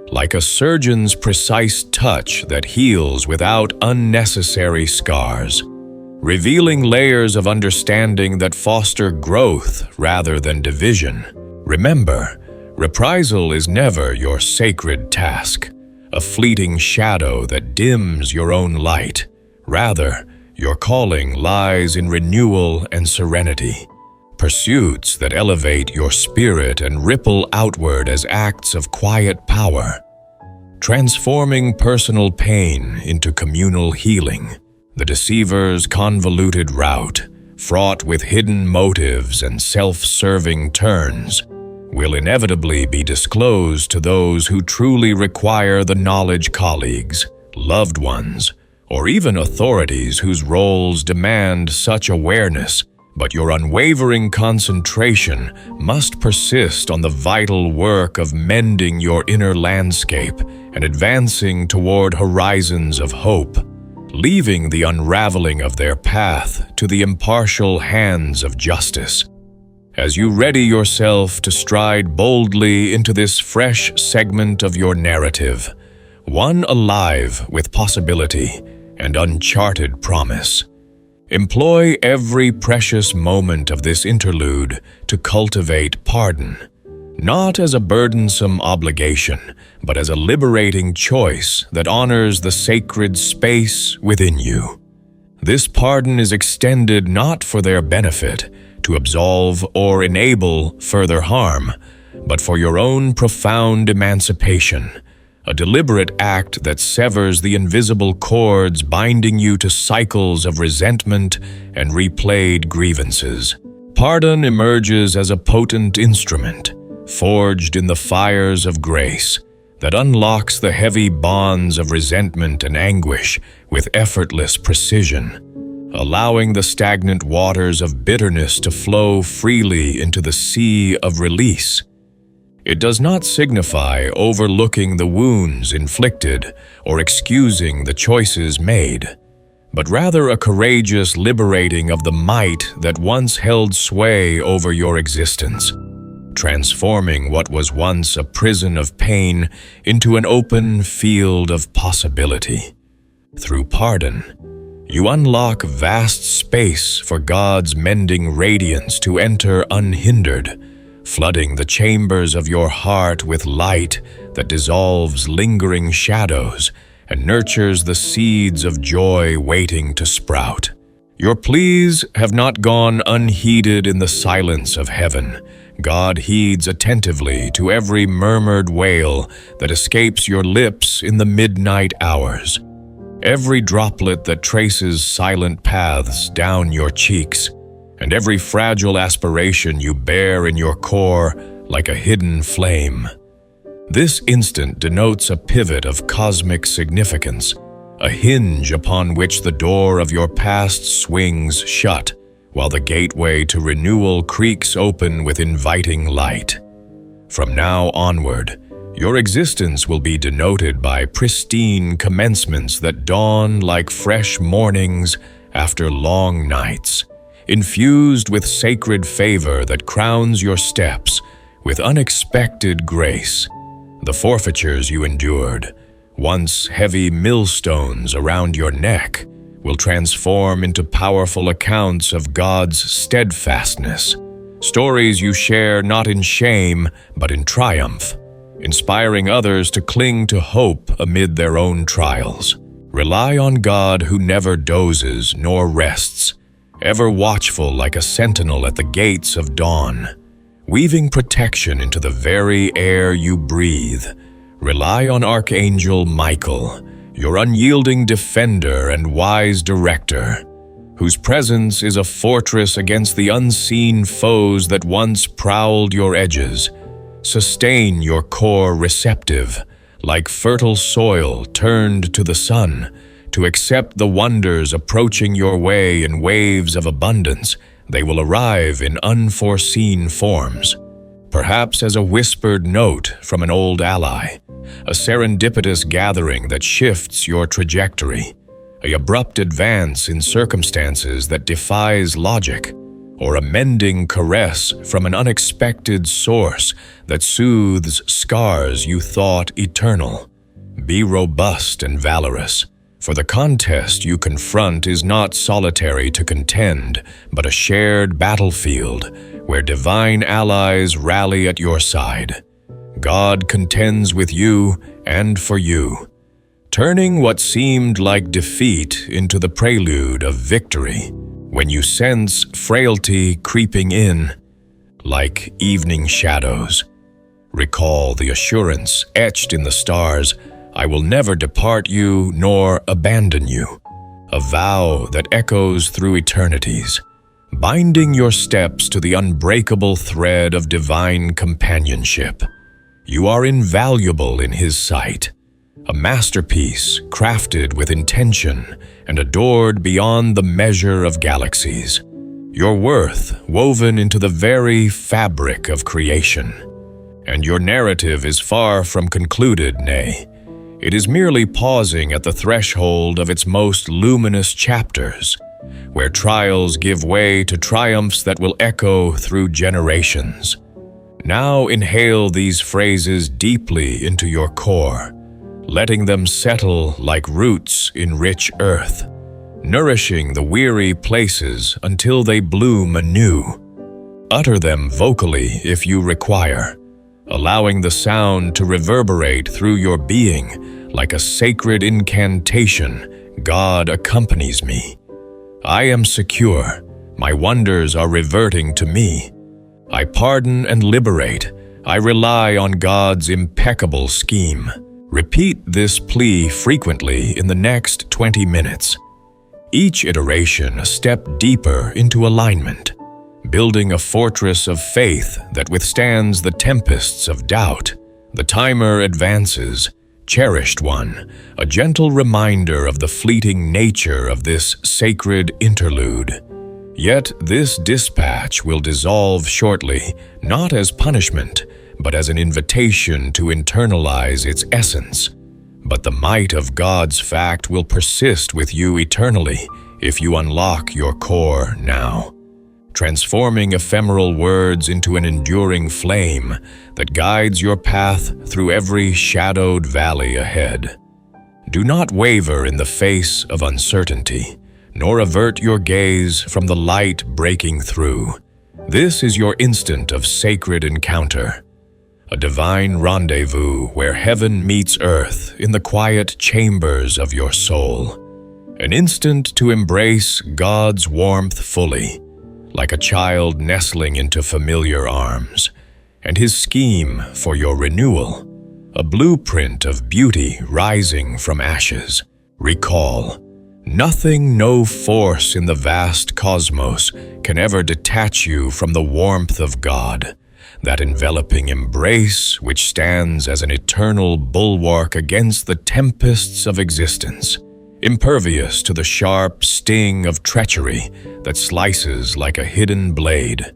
Like a surgeon's precise touch that heals without unnecessary scars, revealing layers of understanding that foster growth rather than division. Remember, reprisal is never your sacred task, a fleeting shadow that dims your own light. Rather, your calling lies in renewal and serenity, pursuits that elevate your spirit and ripple outward as acts of quiet power, transforming personal pain into communal healing. The deceiver's convoluted route, fraught with hidden motives and self-serving turns, will inevitably be disclosed to those who truly require the knowledge. Colleagues, loved ones, or even authorities whose roles demand such awareness. But your unwavering concentration must persist on the vital work of mending your inner landscape and advancing toward horizons of hope, leaving the unraveling of their path to the impartial hands of justice. As you ready yourself to stride boldly into this fresh segment of your narrative, one alive with possibility and uncharted promise, employ every precious moment of this interlude to cultivate pardon, not as a burdensome obligation, but as a liberating choice that honors the sacred space within you. This pardon is extended not for their benefit, to absolve or enable further harm, but for your own profound emancipation, a deliberate act that severs the invisible cords binding you to cycles of resentment and replayed grievances. Pardon emerges as a potent instrument, forged in the fires of grace, that unlocks the heavy bonds of resentment and anguish with effortless precision, allowing the stagnant waters of bitterness to flow freely into the sea of release. It does not signify overlooking the wounds inflicted or excusing the choices made, but rather a courageous liberating of the might that once held sway over your existence, transforming what was once a prison of pain into an open field of possibility. Through pardon, you unlock vast space for God's mending radiance to enter unhindered, flooding the chambers of your heart with light that dissolves lingering shadows and nurtures the seeds of joy waiting to sprout. Your pleas have not gone unheeded in the silence of heaven. God heeds attentively to every murmured wail that escapes your lips in the midnight hours, every droplet that traces silent paths down your cheeks, and every fragile aspiration you bear in your core like a hidden flame. This instant denotes a pivot of cosmic significance, a hinge upon which the door of your past swings shut, while the gateway to renewal creaks open with inviting light. From now onward, your existence will be denoted by pristine commencements that dawn like fresh mornings after long nights, infused with sacred favor that crowns your steps with unexpected grace. The forfeitures you endured, once heavy millstones around your neck, will transform into powerful accounts of God's steadfastness, stories you share not in shame but in triumph, inspiring others to cling to hope amid their own trials. Rely on God who never dozes nor rests, ever watchful like a sentinel at the gates of dawn, weaving protection into the very air you breathe. Rely on Archangel Michael, your unyielding defender and wise director, whose presence is a fortress against the unseen foes that once prowled your edges. Sustain your core receptive, like fertile soil turned to the sun, to accept the wonders approaching your way in waves of abundance. They will arrive in unforeseen forms, perhaps as a whispered note from an old ally, a serendipitous gathering that shifts your trajectory, an abrupt advance in circumstances that defies logic, or a mending caress from an unexpected source that soothes scars you thought eternal. Be robust and valorous, for the contest you confront is not solitary to contend, but a shared battlefield where divine allies rally at your side. God contends with you and for you, turning what seemed like defeat into the prelude of victory. When you sense frailty creeping in, like evening shadows, recall the assurance etched in the stars, I will never depart you nor abandon you, a vow that echoes through eternities, binding your steps to the unbreakable thread of divine companionship. You are invaluable in His sight, a masterpiece crafted with intention and adored beyond the measure of galaxies. Your worth woven into the very fabric of creation. And your narrative is far from concluded, nay, it is merely pausing at the threshold of its most luminous chapters, where trials give way to triumphs that will echo through generations. Now inhale these phrases deeply into your core, letting them settle like roots in rich earth, nourishing the weary places until they bloom anew. Utter them vocally if you require, allowing the sound to reverberate through your being like a sacred incantation. God accompanies me. I am secure. My wonders are reverting to me. I pardon and liberate. I rely on God's impeccable scheme. Repeat this plea frequently in the next 20 minutes. Each iteration a step deeper into alignment, building a fortress of faith that withstands the tempests of doubt. The timer advances, cherished one, a gentle reminder of the fleeting nature of this sacred interlude. Yet this dispatch will dissolve shortly, not as punishment, but as an invitation to internalize its essence. But the might of God's fact will persist with you eternally if you unlock your core now, transforming ephemeral words into an enduring flame that guides your path through every shadowed valley ahead. Do not waver in the face of uncertainty, nor avert your gaze from the light breaking through. This is your instant of sacred encounter, a divine rendezvous where heaven meets earth in the quiet chambers of your soul. An instant to embrace God's warmth fully, like a child nestling into familiar arms, and His scheme for your renewal, a blueprint of beauty rising from ashes. Recall, nothing, no force in the vast cosmos can ever detach you from the warmth of God, that enveloping embrace which stands as an eternal bulwark against the tempests of existence, impervious to the sharp sting of treachery that slices like a hidden blade,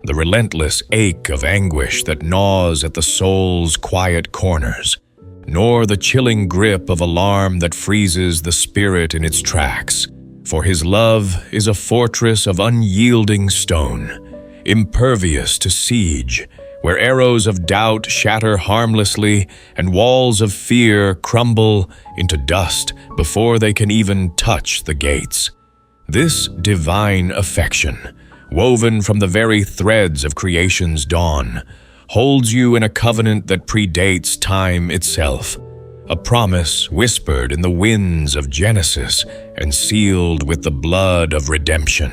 the relentless ache of anguish that gnaws at the soul's quiet corners, nor the chilling grip of alarm that freezes the spirit in its tracks. For His love is a fortress of unyielding stone, impervious to siege, where arrows of doubt shatter harmlessly and walls of fear crumble into dust before they can even touch the gates. This divine affection, woven from the very threads of creation's dawn, holds you in a covenant that predates time itself, a promise whispered in the winds of Genesis and sealed with the blood of redemption,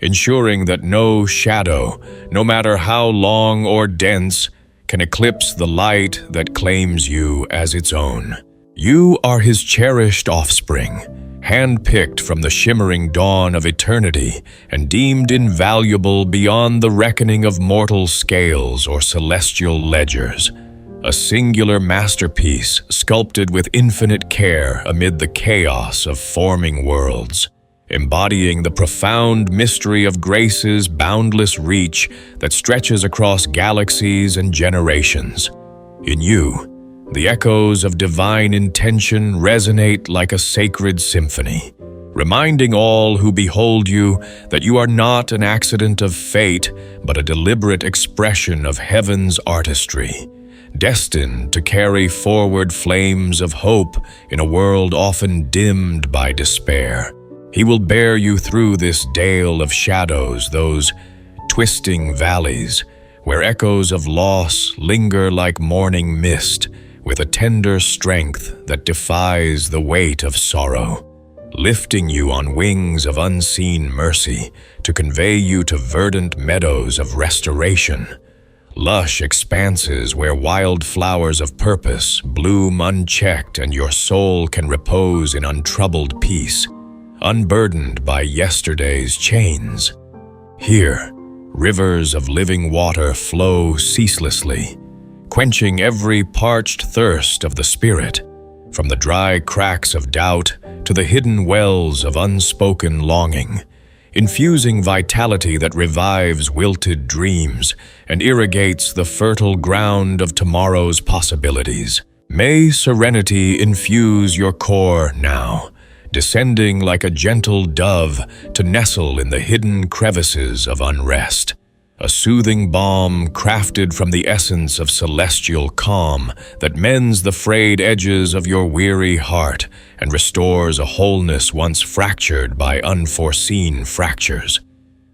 ensuring that no shadow, no matter how long or dense, can eclipse the light that claims you as its own. You are His cherished offspring, hand-picked from the shimmering dawn of eternity and deemed invaluable beyond the reckoning of mortal scales or celestial ledgers. A singular masterpiece sculpted with infinite care amid the chaos of forming worlds, embodying the profound mystery of grace's boundless reach that stretches across galaxies and generations. In you, the echoes of divine intention resonate like a sacred symphony, reminding all who behold you that you are not an accident of fate, but a deliberate expression of heaven's artistry, destined to carry forward flames of hope in a world often dimmed by despair. He will bear you through this dale of shadows, those twisting valleys, where echoes of loss linger like morning mist, with a tender strength that defies the weight of sorrow, lifting you on wings of unseen mercy to convey you to verdant meadows of restoration, lush expanses where wild flowers of purpose bloom unchecked and your soul can repose in untroubled peace, unburdened by yesterday's chains. Here, rivers of living water flow ceaselessly, quenching every parched thirst of the spirit, from the dry cracks of doubt to the hidden wells of unspoken longing, infusing vitality that revives wilted dreams and irrigates the fertile ground of tomorrow's possibilities. May serenity infuse your core now, descending like a gentle dove to nestle in the hidden crevices of unrest, a soothing balm crafted from the essence of celestial calm that mends the frayed edges of your weary heart and restores a wholeness once fractured by unforeseen fractures.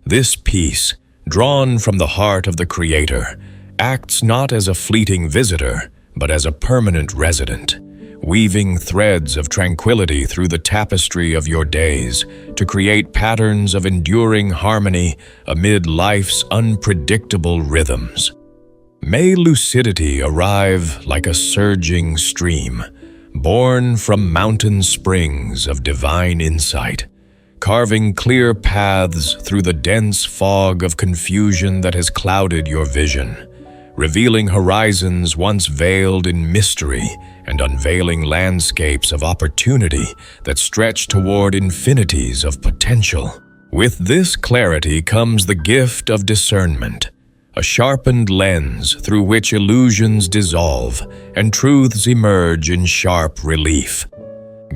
This peace, drawn from the heart of the Creator, acts not as a fleeting visitor, but as a permanent resident, weaving threads of tranquility through the tapestry of your days to create patterns of enduring harmony amid life's unpredictable rhythms. May lucidity arrive like a surging stream, born from mountain springs of divine insight, carving clear paths through the dense fog of confusion that has clouded your vision, revealing horizons once veiled in mystery and unveiling landscapes of opportunity that stretch toward infinities of potential. With this clarity comes the gift of discernment, a sharpened lens through which illusions dissolve and truths emerge in sharp relief,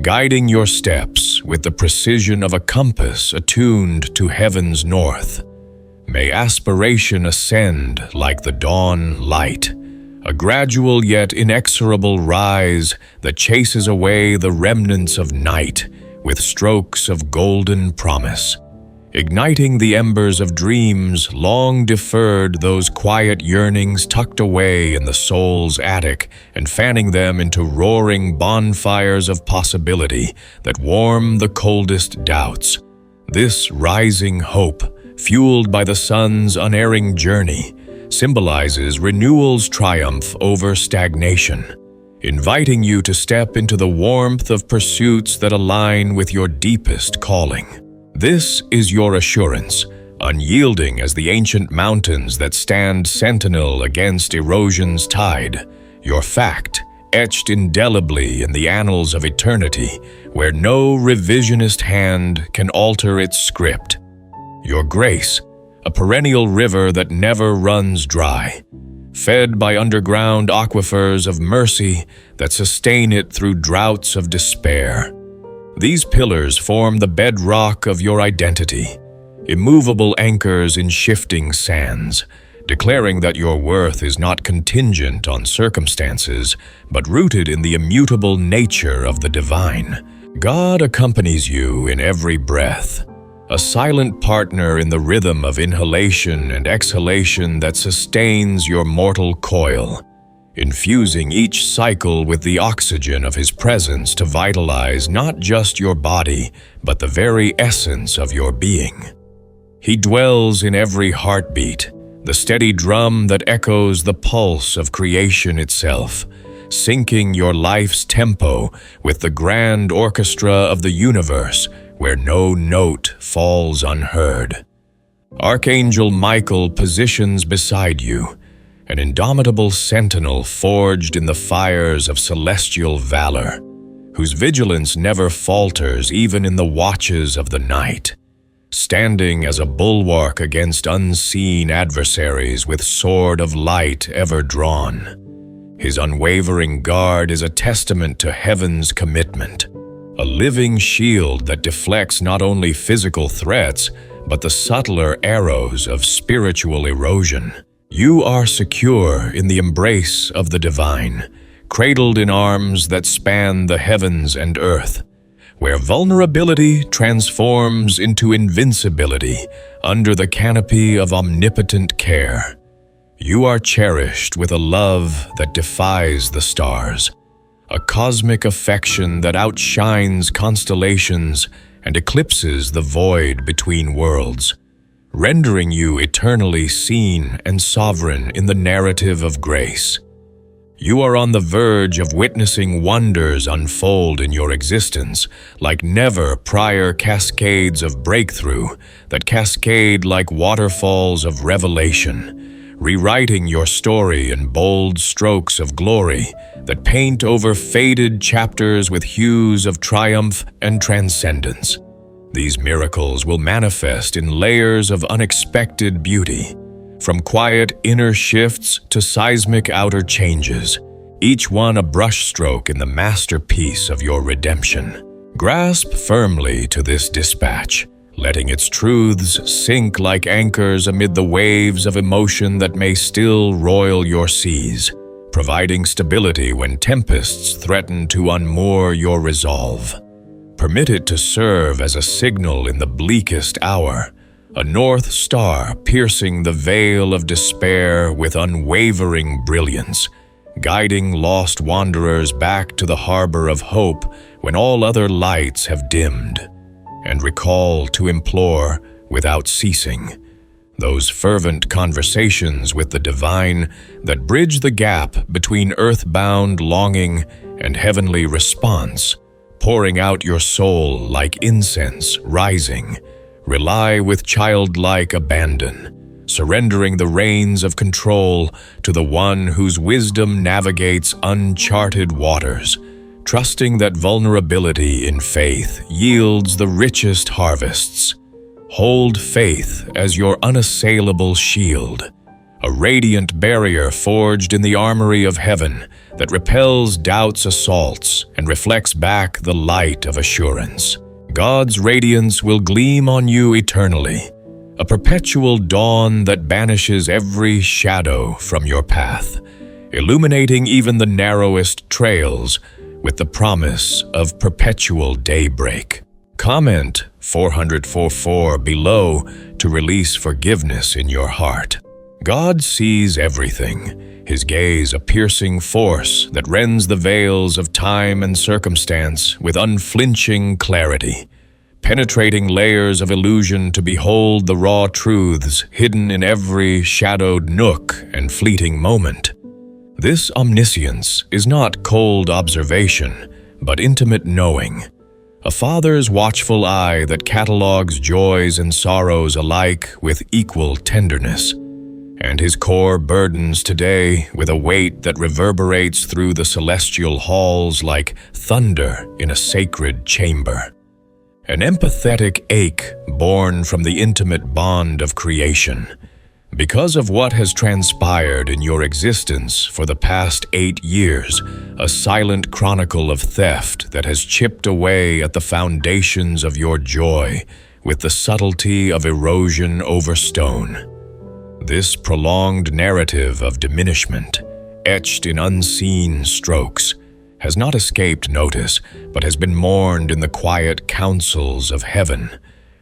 guiding your steps with the precision of a compass attuned to heaven's north. May aspiration ascend like the dawn light, a gradual yet inexorable rise that chases away the remnants of night with strokes of golden promise, igniting the embers of dreams long deferred, those quiet yearnings tucked away in the soul's attic, and fanning them into roaring bonfires of possibility that warm the coldest doubts. This rising hope, fueled by the sun's unerring journey, symbolizes renewal's triumph over stagnation, inviting you to step into the warmth of pursuits that align with your deepest calling. This is your assurance, unyielding as the ancient mountains that stand sentinel against erosion's tide, your fact, etched indelibly in the annals of eternity, where no revisionist hand can alter its script. Your grace, a perennial river that never runs dry, fed by underground aquifers of mercy that sustain it through droughts of despair. These pillars form the bedrock of your identity, immovable anchors in shifting sands, declaring that your worth is not contingent on circumstances, but rooted in the immutable nature of the divine. God accompanies you in every breath, a silent partner in the rhythm of inhalation and exhalation that sustains your mortal coil, infusing each cycle with the oxygen of His presence to vitalize not just your body, but the very essence of your being. He dwells in every heartbeat, the steady drum that echoes the pulse of creation itself, syncing your life's tempo with the grand orchestra of the universe, where no note falls unheard. Archangel Michael positions beside you, an indomitable sentinel forged in the fires of celestial valor, whose vigilance never falters even in the watches of the night, standing as a bulwark against unseen adversaries with sword of light ever drawn. His unwavering guard is a testament to heaven's commitment, a living shield that deflects not only physical threats, but the subtler arrows of spiritual erosion. You are secure in the embrace of the divine, cradled in arms that span the heavens and earth, where vulnerability transforms into invincibility under the canopy of omnipotent care. You are cherished with a love that defies the stars, a cosmic affection that outshines constellations and eclipses the void between worlds, rendering you eternally seen and sovereign in the narrative of grace. You are on the verge of witnessing wonders unfold in your existence, like never prior cascades of breakthrough that cascade like waterfalls of revelation, rewriting your story in bold strokes of glory that paint over faded chapters with hues of triumph and transcendence. These miracles will manifest in layers of unexpected beauty, from quiet inner shifts to seismic outer changes, each one a brushstroke in the masterpiece of your redemption. Grasp firmly to this dispatch, letting its truths sink like anchors amid the waves of emotion that may still roil your seas, providing stability when tempests threaten to unmoor your resolve. Permit it to serve as a signal in the bleakest hour, a north star piercing the veil of despair with unwavering brilliance, guiding lost wanderers back to the harbor of hope when all other lights have dimmed, and recall to implore without ceasing those fervent conversations with the divine that bridge the gap between earthbound longing and heavenly response, pouring out your soul like incense rising. Rely with childlike abandon, surrendering the reins of control to the one whose wisdom navigates uncharted waters, trusting that vulnerability in faith yields the richest harvests. Hold faith as your unassailable shield, a radiant barrier forged in the armory of heaven that repels doubt's assaults and reflects back the light of assurance. God's radiance will gleam on you eternally, a perpetual dawn that banishes every shadow from your path, illuminating even the narrowest trails with the promise of perpetual daybreak. Comment 444 below to release forgiveness in your heart. God sees everything, His gaze a piercing force that rends the veils of time and circumstance with unflinching clarity, penetrating layers of illusion to behold the raw truths hidden in every shadowed nook and fleeting moment. This omniscience is not cold observation, but intimate knowing, a father's watchful eye that catalogues joys and sorrows alike with equal tenderness, and His core burdens today with a weight that reverberates through the celestial halls like thunder in a sacred chamber. An empathetic ache born from the intimate bond of creation, because of what has transpired in your existence for the past 8 years, a silent chronicle of theft that has chipped away at the foundations of your joy with the subtlety of erosion over stone. This prolonged narrative of diminishment, etched in unseen strokes, has not escaped notice, but has been mourned in the quiet councils of heaven,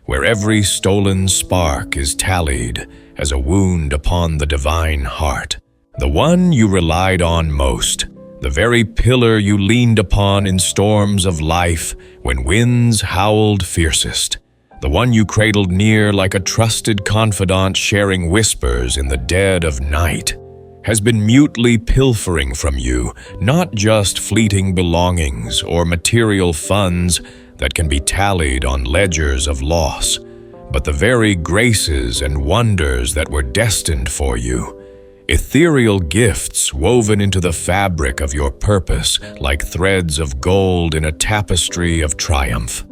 where every stolen spark is tallied as a wound upon the divine heart. The one you relied on most, the very pillar you leaned upon in storms of life when winds howled fiercest, the one you cradled near like a trusted confidant sharing whispers in the dead of night, has been mutely pilfering from you not just fleeting belongings or material funds that can be tallied on ledgers of loss, but the very graces and wonders that were destined for you, ethereal gifts woven into the fabric of your purpose like threads of gold in a tapestry of triumph.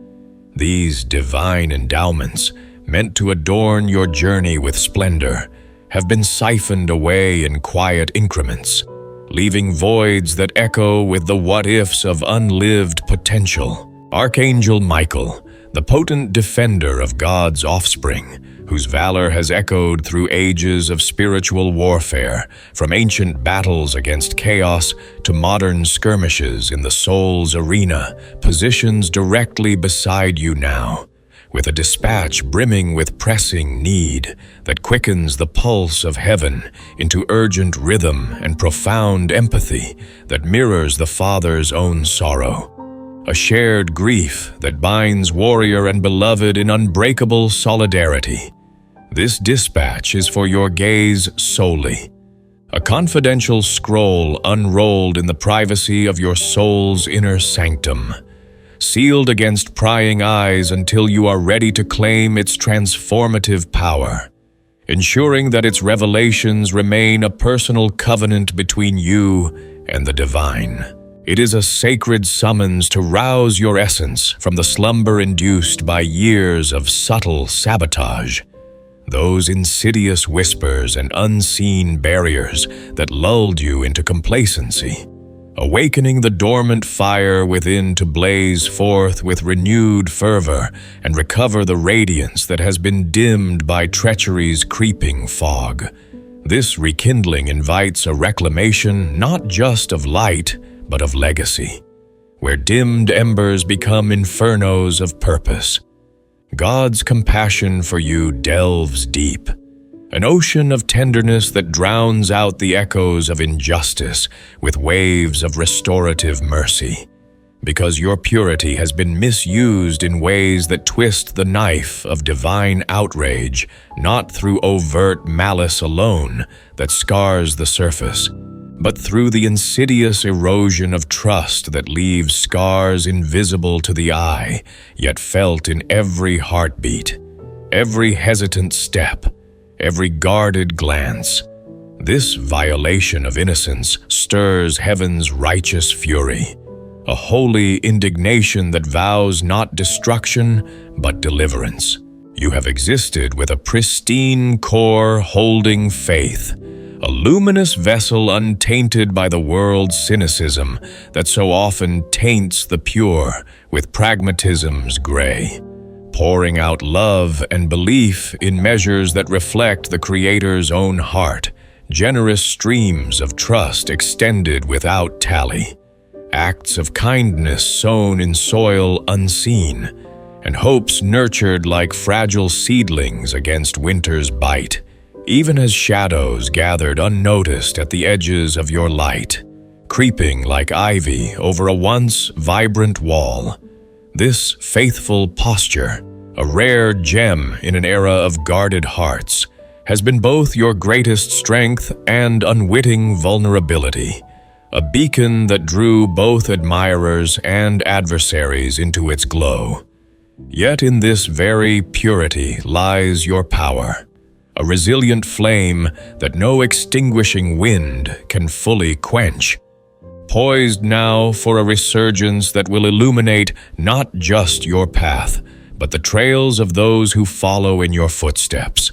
These divine endowments, meant to adorn your journey with splendor, have been siphoned away in quiet increments, leaving voids that echo with the what-ifs of unlived potential. Archangel Michael, the potent defender of God's offspring, whose valor has echoed through ages of spiritual warfare, from ancient battles against chaos to modern skirmishes in the soul's arena, positions directly beside you now, with a dispatch brimming with pressing need that quickens the pulse of heaven into urgent rhythm and profound empathy that mirrors the Father's own sorrow. A shared grief that binds warrior and beloved in unbreakable solidarity. This dispatch is for your gaze solely, a confidential scroll unrolled in the privacy of your soul's inner sanctum, sealed against prying eyes until you are ready to claim its transformative power, ensuring that its revelations remain a personal covenant between you and the divine. It is a sacred summons to rouse your essence from the slumber induced by years of subtle sabotage, those insidious whispers and unseen barriers that lulled you into complacency, awakening the dormant fire within to blaze forth with renewed fervor and recover the radiance that has been dimmed by treachery's creeping fog. This rekindling invites a reclamation not just of light, but of legacy, where dimmed embers become infernos of purpose. God's compassion for you delves deep, an ocean of tenderness that drowns out the echoes of injustice with waves of restorative mercy, because your purity has been misused in ways that twist the knife of divine outrage, not through overt malice alone that scars the surface, but through the insidious erosion of trust that leaves scars invisible to the eye, yet felt in every heartbeat, every hesitant step, every guarded glance. This violation of innocence stirs heaven's righteous fury, a holy indignation that vows not destruction but deliverance. You have existed with a pristine core holding faith, a luminous vessel untainted by the world's cynicism that so often taints the pure with pragmatism's gray, pouring out love and belief in measures that reflect the Creator's own heart, generous streams of trust extended without tally, acts of kindness sown in soil unseen, and hopes nurtured like fragile seedlings against winter's bite, even as shadows gathered unnoticed at the edges of your light, creeping like ivy over a once vibrant wall. This faithful posture, a rare gem in an era of guarded hearts, has been both your greatest strength and unwitting vulnerability, a beacon that drew both admirers and adversaries into its glow. Yet in this very purity lies your power, a resilient flame that no extinguishing wind can fully quench, poised now for a resurgence that will illuminate not just your path, but the trails of those who follow in your footsteps.